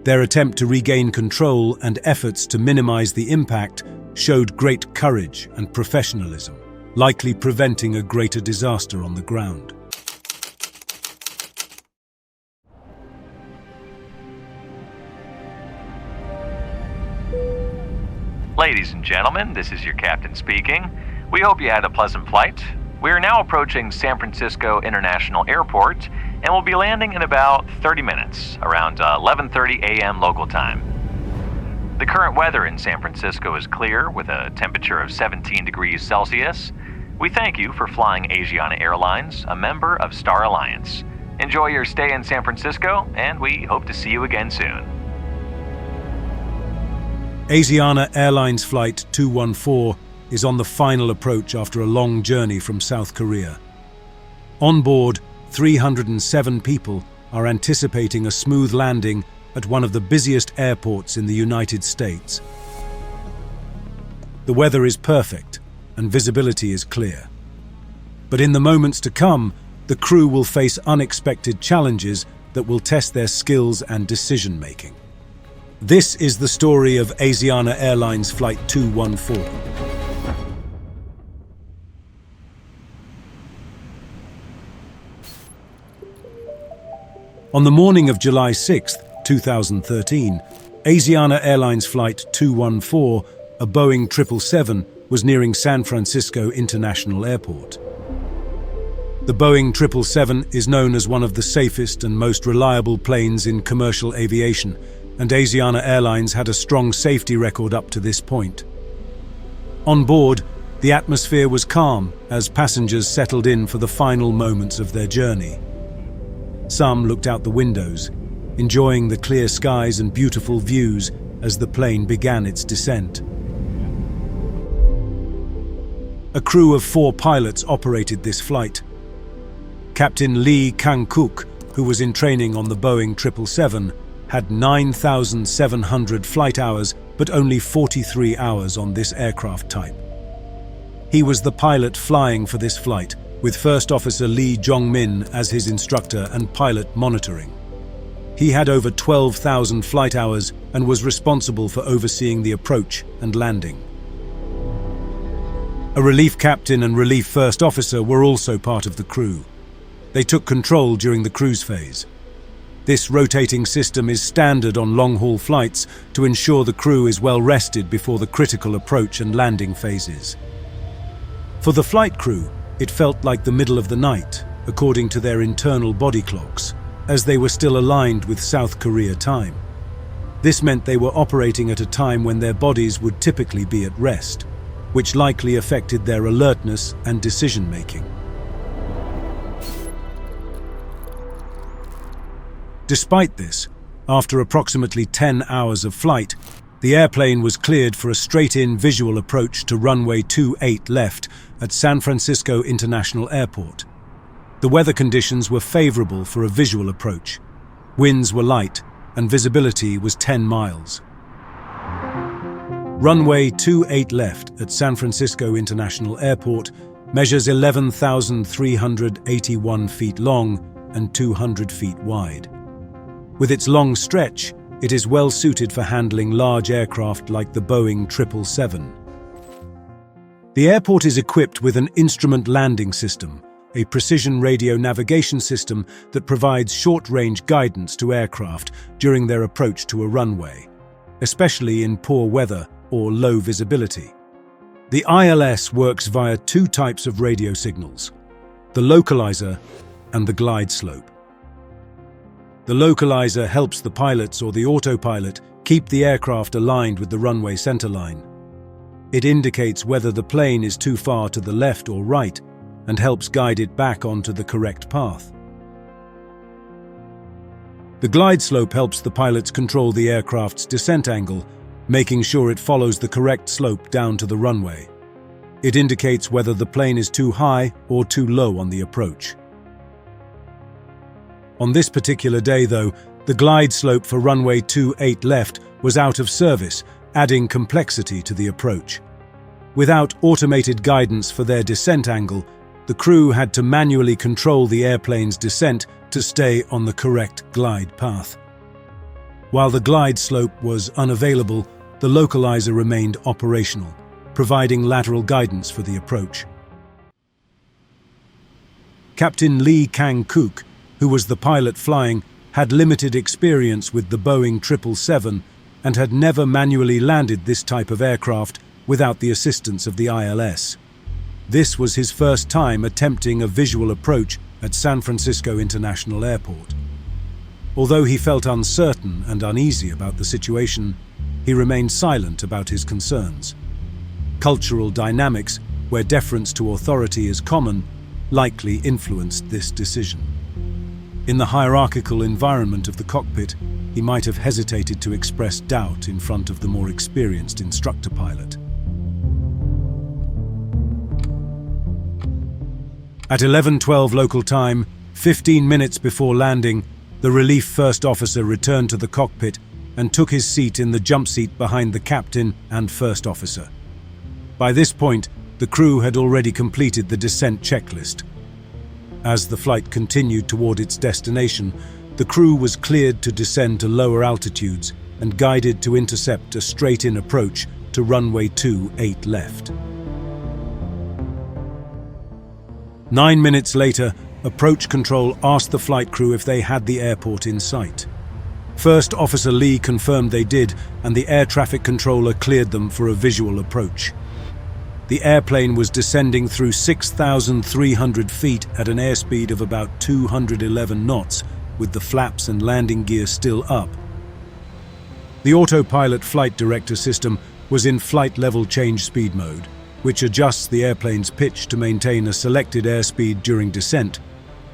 [SPEAKER 1] Their attempt to regain control and efforts to minimize the impact showed great courage and professionalism, likely preventing a greater disaster on the ground.
[SPEAKER 9] Ladies and gentlemen, this is your captain speaking. We hope you had a pleasant flight. We are now approaching San Francisco International Airport and will be landing in about 30 minutes, around 11:30 a.m. local time. The current weather in San Francisco is clear with a temperature of 17 degrees Celsius. We thank you for flying Asiana Airlines, a member of Star Alliance. Enjoy your stay in San Francisco, and we hope to see you again soon.
[SPEAKER 1] Asiana Airlines Flight 214 is on the final approach after a long journey from South Korea. On board, 307 people are anticipating a smooth landing at one of the busiest airports in the United States. The weather is perfect and visibility is clear. But in the moments to come, the crew will face unexpected challenges that will test their skills and decision-making. This is the story of Asiana Airlines Flight 214. On the morning of July 6, 2013, Asiana Airlines Flight 214, a Boeing 777, was nearing San Francisco International Airport. The Boeing 777 is known as one of the safest and most reliable planes in commercial aviation, and Asiana Airlines had a strong safety record up to this point. On board, the atmosphere was calm as passengers settled in for the final moments of their journey. Some looked out the windows, enjoying the clear skies and beautiful views as the plane began its descent. A crew of 4 pilots operated this flight. Captain Lee Kang-kook, who was in training on the Boeing 777, had 9,700 flight hours, but only 43 hours on this aircraft type. He was the pilot flying for this flight, with First Officer Lee Jong-min as his instructor and pilot monitoring. He had over 12,000 flight hours and was responsible for overseeing the approach and landing. A relief captain and relief first officer were also part of the crew. They took control during the cruise phase. This rotating system is standard on long-haul flights to ensure the crew is well rested before the critical approach and landing phases. For the flight crew, it felt like the middle of the night, according to their internal body clocks, as they were still aligned with South Korea time. This meant they were operating at a time when their bodies would typically be at rest, which likely affected their alertness and decision-making. Despite this, after approximately 10 hours of flight, the airplane was cleared for a straight-in visual approach to runway 28 left at San Francisco International Airport. The weather conditions were favorable for a visual approach. Winds were light, and visibility was 10 miles. Runway 28 left at San Francisco International Airport measures 11,381 feet long and 200 feet wide. With its long stretch, it is well suited for handling large aircraft like the Boeing 777. The airport is equipped with an instrument landing system, a precision radio navigation system that provides short-range guidance to aircraft during their approach to a runway, especially in poor weather or low visibility. The ILS works via two types of radio signals, the localizer and the glide slope. The localizer helps the pilots or the autopilot keep the aircraft aligned with the runway centerline. It indicates whether the plane is too far to the left or right and helps guide it back onto the correct path. The glide slope helps the pilots control the aircraft's descent angle, making sure it follows the correct slope down to the runway. It indicates whether the plane is too high or too low on the approach. On this particular day, though, the glide slope for runway 28 left was out of service, adding complexity to the approach. Without automated guidance for their descent angle, the crew had to manually control the airplane's descent to stay on the correct glide path. While the glide slope was unavailable, the localizer remained operational, providing lateral guidance for the approach. Captain Lee Kang-kook, who was the pilot flying, had limited experience with the Boeing 777 and had never manually landed this type of aircraft without the assistance of the ILS. This was his first time attempting a visual approach at San Francisco International Airport. Although he felt uncertain and uneasy about the situation, he remained silent about his concerns. Cultural dynamics, where deference to authority is common, likely influenced this decision. In the hierarchical environment of the cockpit, he might have hesitated to express doubt in front of the more experienced instructor pilot. At 11:12 local time, 15 minutes before landing, the relief first officer returned to the cockpit and took his seat in the jump seat behind the captain and first officer. By this point, the crew had already completed the descent checklist. As the flight continued toward its destination, the crew was cleared to descend to lower altitudes and guided to intercept a straight-in approach to runway 28 left. 9 minutes later, approach control asked the flight crew if they had the airport in sight. First Officer Lee confirmed they did, and the air traffic controller cleared them for a visual approach. The airplane was descending through 6,300 feet at an airspeed of about 211 knots, with the flaps and landing gear still up. The autopilot flight director system was in flight level change speed mode, which adjusts the airplane's pitch to maintain a selected airspeed during descent,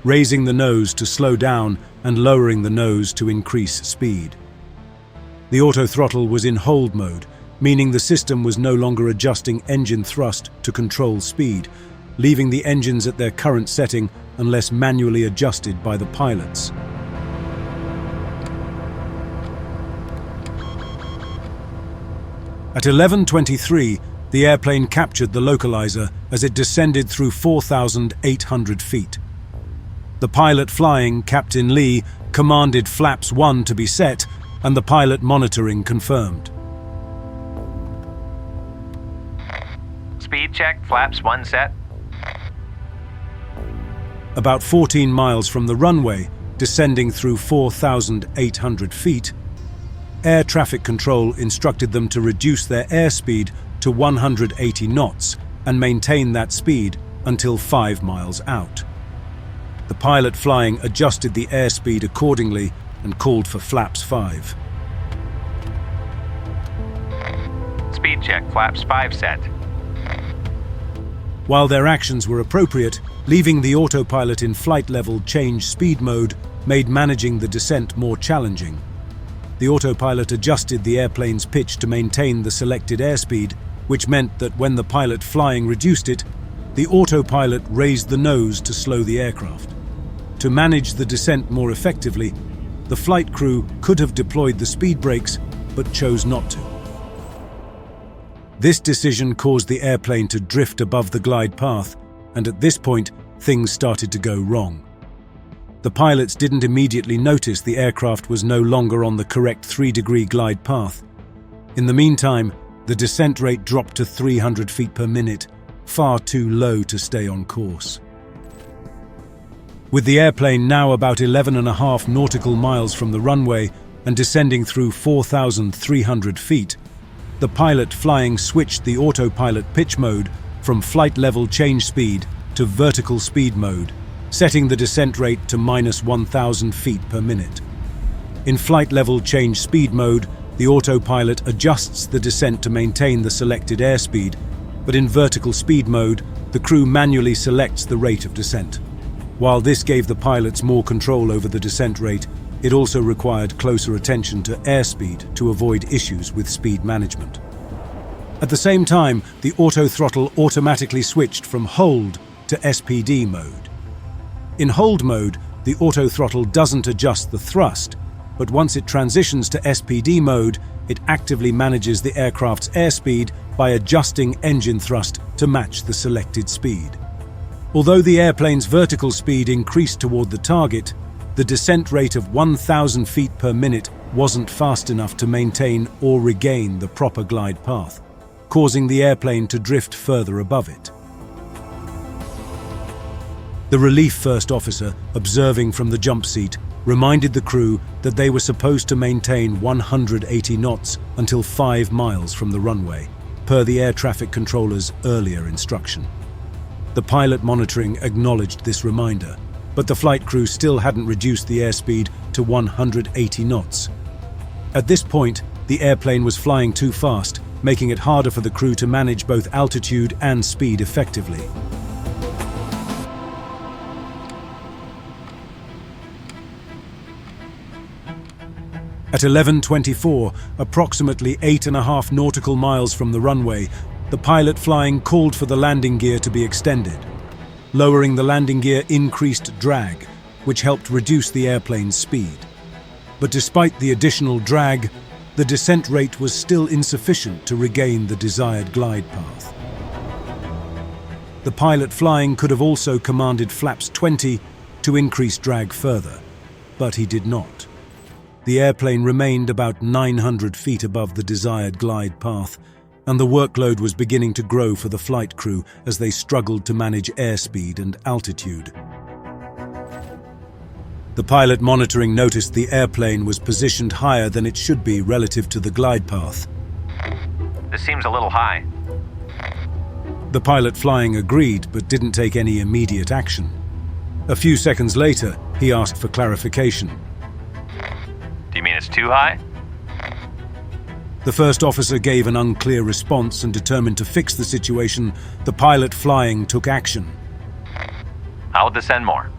[SPEAKER 1] raising the nose to slow down and lowering the nose to increase speed. The autothrottle was in hold mode, meaning the system was no longer adjusting engine thrust to control speed, leaving the engines at their current setting unless manually adjusted by the pilots. At 11:23, the airplane captured the localizer as it descended through 4,800 feet. The pilot flying, Captain Lee, commanded flaps 1 to be set, and the pilot monitoring confirmed.
[SPEAKER 9] Speed check, flaps 1 set.
[SPEAKER 1] About 14 miles from the runway, descending through 4,800 feet, air traffic control instructed them to reduce their airspeed to 180 knots and maintain that speed until 5 miles out. The pilot flying adjusted the airspeed accordingly and called for flaps 5.
[SPEAKER 9] Speed check, flaps 5 set.
[SPEAKER 1] While their actions were appropriate, leaving the autopilot in flight level change speed mode made managing the descent more challenging. The autopilot adjusted the airplane's pitch to maintain the selected airspeed, which meant that when the pilot flying reduced it, the autopilot raised the nose to slow the aircraft. To manage the descent more effectively, the flight crew could have deployed the speed brakes, but chose not to. This decision caused the airplane to drift above the glide path, and at this point, things started to go wrong. The pilots didn't immediately notice the aircraft was no longer on the correct 3-degree glide path. In the meantime, the descent rate dropped to 300 feet per minute, far too low to stay on course. With the airplane now about 11.5 nautical miles from the runway and descending through 4,300 feet, the pilot flying switched the autopilot pitch mode from flight level change speed to vertical speed mode, setting the descent rate to -1,000 feet per minute. In flight level change speed mode, the autopilot adjusts the descent to maintain the selected airspeed, but in vertical speed mode, the crew manually selects the rate of descent. While this gave the pilots more control over the descent rate, it also required closer attention to airspeed to avoid issues with speed management. At the same time, the auto-throttle automatically switched from hold to SPD mode. In hold mode, the auto-throttle doesn't adjust the thrust, but once it transitions to SPD mode, it actively manages the aircraft's airspeed by adjusting engine thrust to match the selected speed. Although the airplane's vertical speed increased toward the target, the descent rate of 1,000 feet per minute wasn't fast enough to maintain or regain the proper glide path, causing the airplane to drift further above it. The relief first officer, observing from the jump seat, reminded the crew that they were supposed to maintain 180 knots until 5 miles from the runway, per the air traffic controller's earlier instruction. The pilot monitoring acknowledged this reminder, but the flight crew still hadn't reduced the airspeed to 180 knots. At this point, the airplane was flying too fast, making it harder for the crew to manage both altitude and speed effectively. At 11:24, approximately 8.5 nautical miles from the runway, the pilot flying called for the landing gear to be extended. Lowering the landing gear increased drag, which helped reduce the airplane's speed. But despite the additional drag, the descent rate was still insufficient to regain the desired glide path. The pilot flying could have also commanded flaps 20 to increase drag further, but he did not. The airplane remained about 900 feet above the desired glide path, and the workload was beginning to grow for the flight crew as they struggled to manage airspeed and altitude. The pilot monitoring noticed the airplane was positioned higher than it should be relative to the glide path.
[SPEAKER 9] This seems a little high.
[SPEAKER 1] The pilot flying agreed but didn't take any immediate action. A few seconds later, he asked for clarification.
[SPEAKER 9] Do you mean it's too high?
[SPEAKER 1] The first officer gave an unclear response, and determined to fix the situation, the pilot flying took action.
[SPEAKER 9] I'll descend more.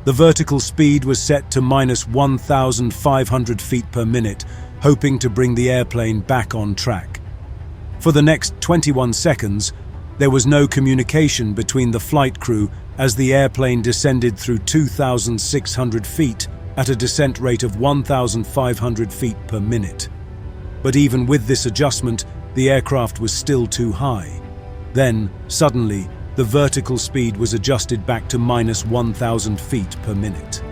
[SPEAKER 1] The vertical speed was set to -1,500 feet per minute, hoping to bring the airplane back on track. For the next 21 seconds, there was no communication between the flight crew as the airplane descended through 2,600 feet at a descent rate of 1,500 feet per minute. But even with this adjustment, the aircraft was still too high. Then, suddenly, the vertical speed was adjusted back to -1,000 feet per minute.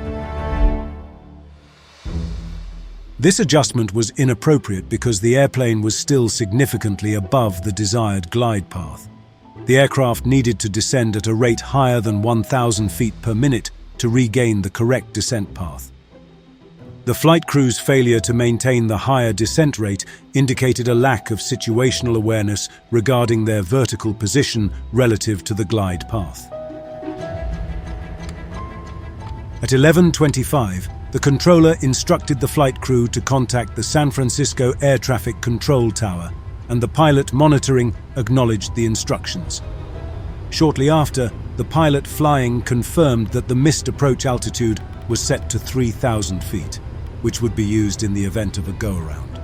[SPEAKER 1] This adjustment was inappropriate because the airplane was still significantly above the desired glide path. The aircraft needed to descend at a rate higher than 1,000 feet per minute to regain the correct descent path. The flight crew's failure to maintain the higher descent rate indicated a lack of situational awareness regarding their vertical position relative to the glide path. At 11:25, the controller instructed the flight crew to contact the San Francisco Air Traffic Control Tower, and the pilot monitoring acknowledged the instructions. Shortly after, the pilot flying confirmed that the missed approach altitude was set to 3,000 feet, which would be used in the event of a go-around.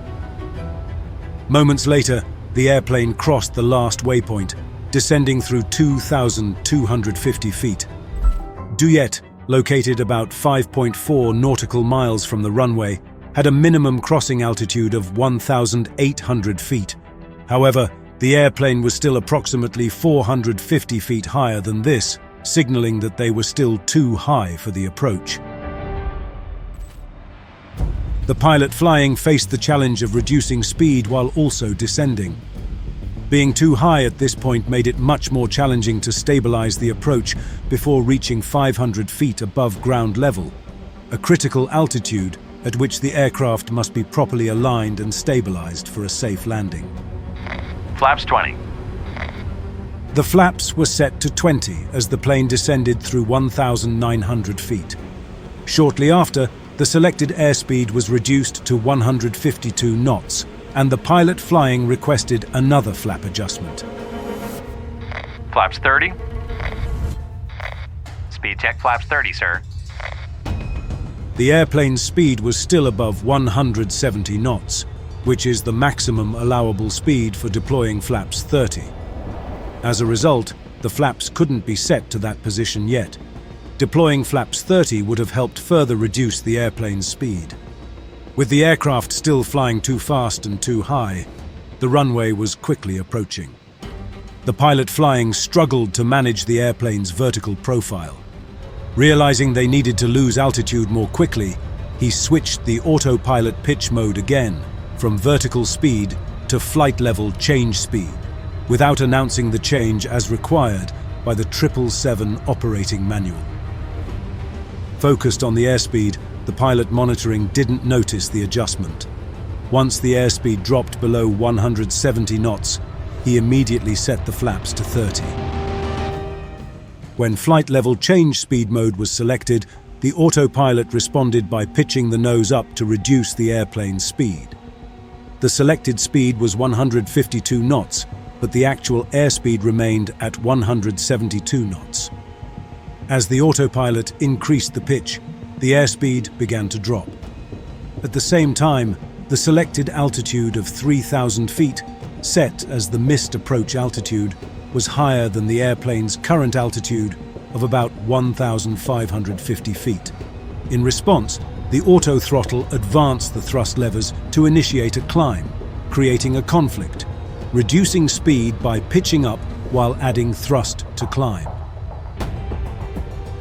[SPEAKER 1] Moments later, the airplane crossed the last waypoint, descending through 2,250 feet. Duyet, located about 5.4 nautical miles from the runway, had a minimum crossing altitude of 1,800 feet. However, the airplane was still approximately 450 feet higher than this, signaling that they were still too high for the approach. The pilot flying faced the challenge of reducing speed while also descending. Being too high at this point made it much more challenging to stabilize the approach before reaching 500 feet above ground level, a critical altitude at which the aircraft must be properly aligned and stabilized for a safe landing.
[SPEAKER 9] Flaps 20.
[SPEAKER 1] The flaps were set to 20 as the plane descended through 1,900 feet. Shortly after, the selected airspeed was reduced to 152 knots, and the pilot flying requested another flap adjustment.
[SPEAKER 9] Flaps 30. Speed check flaps 30, sir.
[SPEAKER 1] The airplane's speed was still above 170 knots, which is the maximum allowable speed for deploying flaps 30. As a result, the flaps couldn't be set to that position yet. Deploying flaps 30 would have helped further reduce the airplane's speed. With the aircraft still flying too fast and too high, the runway was quickly approaching. The pilot flying struggled to manage the airplane's vertical profile. Realizing they needed to lose altitude more quickly, he switched the autopilot pitch mode again from vertical speed to flight level change speed, without announcing the change as required by the 777 operating manual. Focused on the airspeed, the pilot monitoring didn't notice the adjustment. Once the airspeed dropped below 170 knots, he immediately set the flaps to 30. When flight level change speed mode was selected, the autopilot responded by pitching the nose up to reduce the airplane's speed. The selected speed was 152 knots, but the actual airspeed remained at 172 knots. As the autopilot increased the pitch, the airspeed began to drop. At the same time, the selected altitude of 3,000 feet, set as the missed approach altitude, was higher than the airplane's current altitude of about 1,550 feet. In response, the auto throttle advanced the thrust levers to initiate a climb, creating a conflict, reducing speed by pitching up while adding thrust to climb.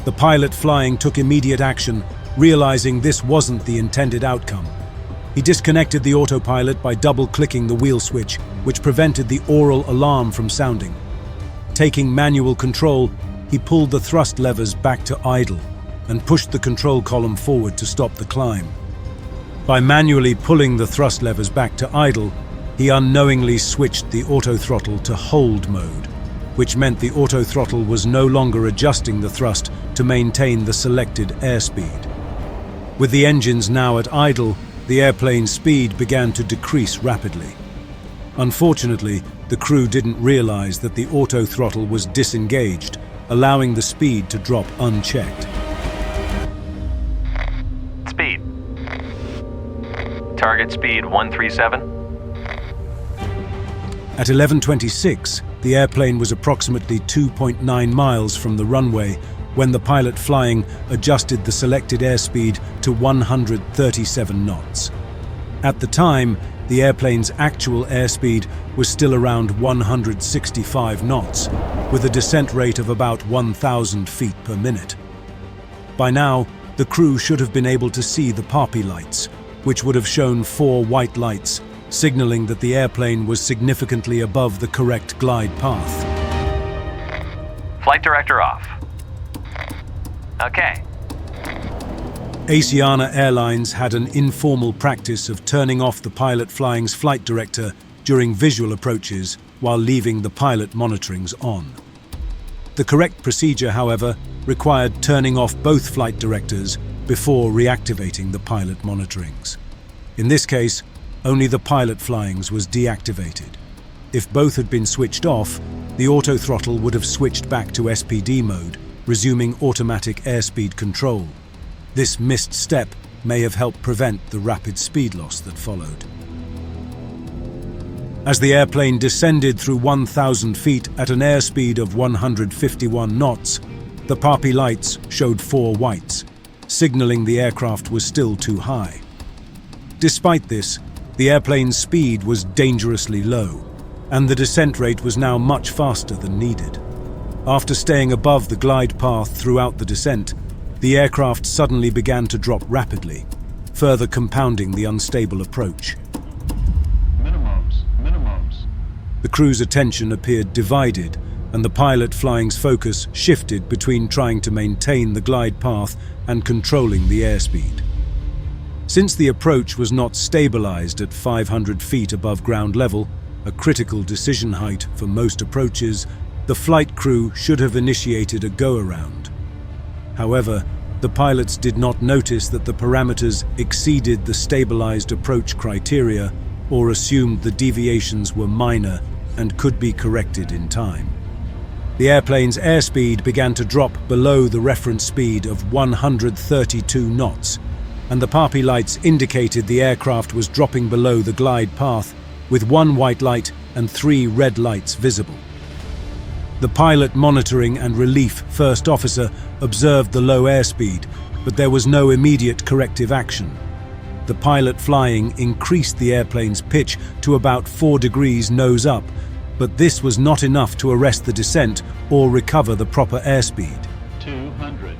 [SPEAKER 1] The pilot flying took immediate action, realizing this wasn't the intended outcome. He disconnected the autopilot by double-clicking the wheel switch, which prevented the aural alarm from sounding. Taking manual control, he pulled the thrust levers back to idle and pushed the control column forward to stop the climb. By manually pulling the thrust levers back to idle, he unknowingly switched the auto throttle to hold mode, which meant the auto throttle was no longer adjusting the thrust to maintain the selected airspeed. With the engines now at idle, the airplane's speed began to decrease rapidly. Unfortunately, the crew didn't realize that the auto throttle was disengaged, allowing the speed to drop unchecked.
[SPEAKER 9] Speed. Target speed 137.
[SPEAKER 1] At 11:26, the airplane was approximately 2.9 miles from the runway when the pilot flying adjusted the selected airspeed to 137 knots. At the time, the airplane's actual airspeed was still around 165 knots, with a descent rate of about 1,000 feet per minute. By now, the crew should have been able to see the PAPI lights, which would have shown 4 white lights, signaling that the airplane was significantly above the correct glide path.
[SPEAKER 9] Flight director off. Okay.
[SPEAKER 1] Asiana Airlines had an informal practice of turning off the pilot flying's flight director during visual approaches while leaving the pilot monitorings on. The correct procedure, however, required turning off both flight directors before reactivating the pilot monitorings. In this case, only the pilot flyings was deactivated. If both had been switched off, the auto throttle would have switched back to SPD mode, resuming automatic airspeed control. This missed step may have helped prevent the rapid speed loss that followed. As the airplane descended through 1,000 feet at an airspeed of 151 knots, the PAPI lights showed 4 whites, signaling the aircraft was still too high. Despite this, the airplane's speed was dangerously low, and the descent rate was now much faster than needed. After staying above the glide path throughout the descent, the aircraft suddenly began to drop rapidly, further compounding the unstable approach.
[SPEAKER 8] Minimums.
[SPEAKER 1] The crew's attention appeared divided, and the pilot flying's focus shifted between trying to maintain the glide path and controlling the airspeed. Since the approach was not stabilized at 500 feet above ground level, a critical decision height for most approaches, the flight crew should have initiated a go-around. However, the pilots did not notice that the parameters exceeded the stabilized approach criteria or assumed the deviations were minor and could be corrected in time. The airplane's airspeed began to drop below the reference speed of 132 knots, and the PAPI lights indicated the aircraft was dropping below the glide path, with 1 white light and 3 red lights visible. The pilot monitoring and relief first officer observed the low airspeed, but there was no immediate corrective action. The pilot flying increased the airplane's pitch to about 4 degrees nose up, but this was not enough to arrest the descent or recover the proper airspeed.
[SPEAKER 8] 200.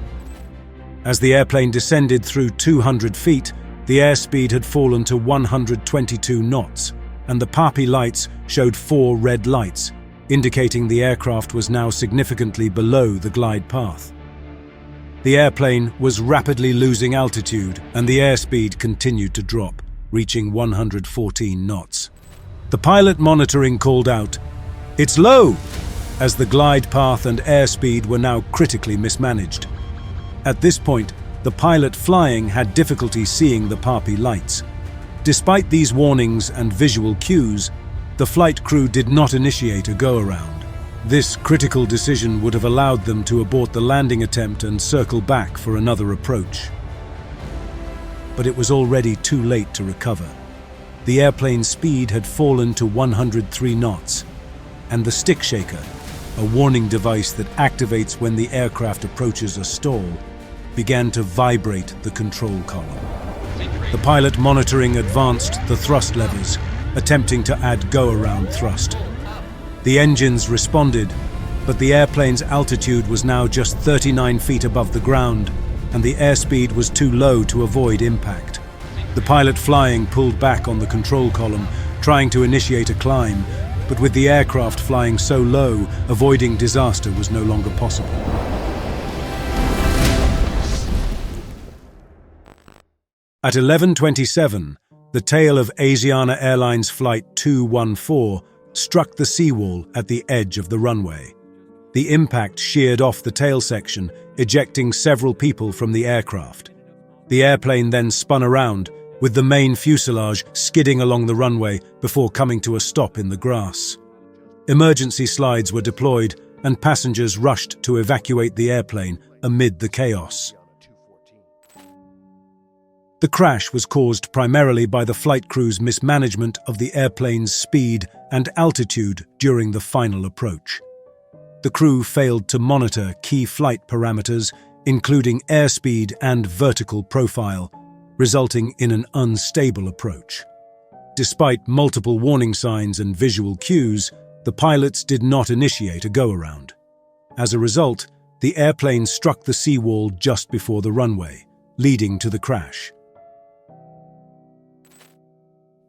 [SPEAKER 1] As the airplane descended through 200 feet, the airspeed had fallen to 122 knots, and the PAPI lights showed 4 red lights, indicating the aircraft was now significantly below the glide path. The airplane was rapidly losing altitude, and the airspeed continued to drop, reaching 114 knots. The pilot monitoring called out, "It's low!" as the glide path and airspeed were now critically mismanaged. At this point, the pilot flying had difficulty seeing the PAPI lights. Despite these warnings and visual cues, the flight crew did not initiate a go-around. This critical decision would have allowed them to abort the landing attempt and circle back for another approach. But it was already too late to recover. The airplane's speed had fallen to 103 knots, and the stick shaker, a warning device that activates when the aircraft approaches a stall, began to vibrate the control column. The pilot monitoring advanced the thrust levers, attempting to add go-around thrust. The engines responded, but the airplane's altitude was now just 39 feet above the ground, and the airspeed was too low to avoid impact. The pilot flying pulled back on the control column, trying to initiate a climb, but with the aircraft flying so low, avoiding disaster was no longer possible. At 11:27, the tail of Asiana Airlines Flight 214 struck the seawall at the edge of the runway. The impact sheared off the tail section, ejecting several people from the aircraft. The airplane then spun around, with the main fuselage skidding along the runway before coming to a stop in the grass. Emergency slides were deployed, and passengers rushed to evacuate the airplane amid the chaos. The crash was caused primarily by the flight crew's mismanagement of the airplane's speed and altitude during the final approach. The crew failed to monitor key flight parameters, including airspeed and vertical profile, resulting in an unstable approach. Despite multiple warning signs and visual cues, the pilots did not initiate a go-around. As a result, the airplane struck the seawall just before the runway, leading to the crash.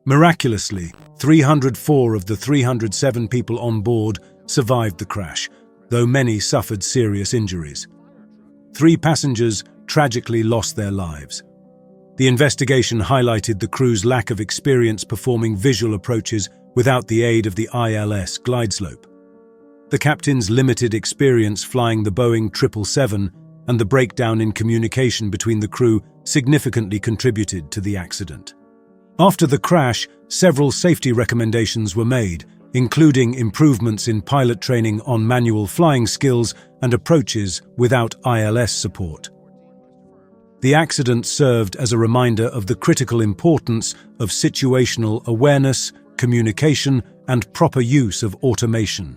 [SPEAKER 1] Miraculously, 304 of the 307 people on board survived the crash, though many suffered serious injuries. 3 passengers tragically lost their lives. The investigation highlighted the crew's lack of experience performing visual approaches without the aid of the ILS glide slope. The captain's limited experience flying the Boeing 777 and the breakdown in communication between the crew significantly contributed to the accident. After the crash, several safety recommendations were made, including improvements in pilot training on manual flying skills and approaches without ILS support. The accident served as a reminder of the critical importance of situational awareness, communication, and proper use of automation.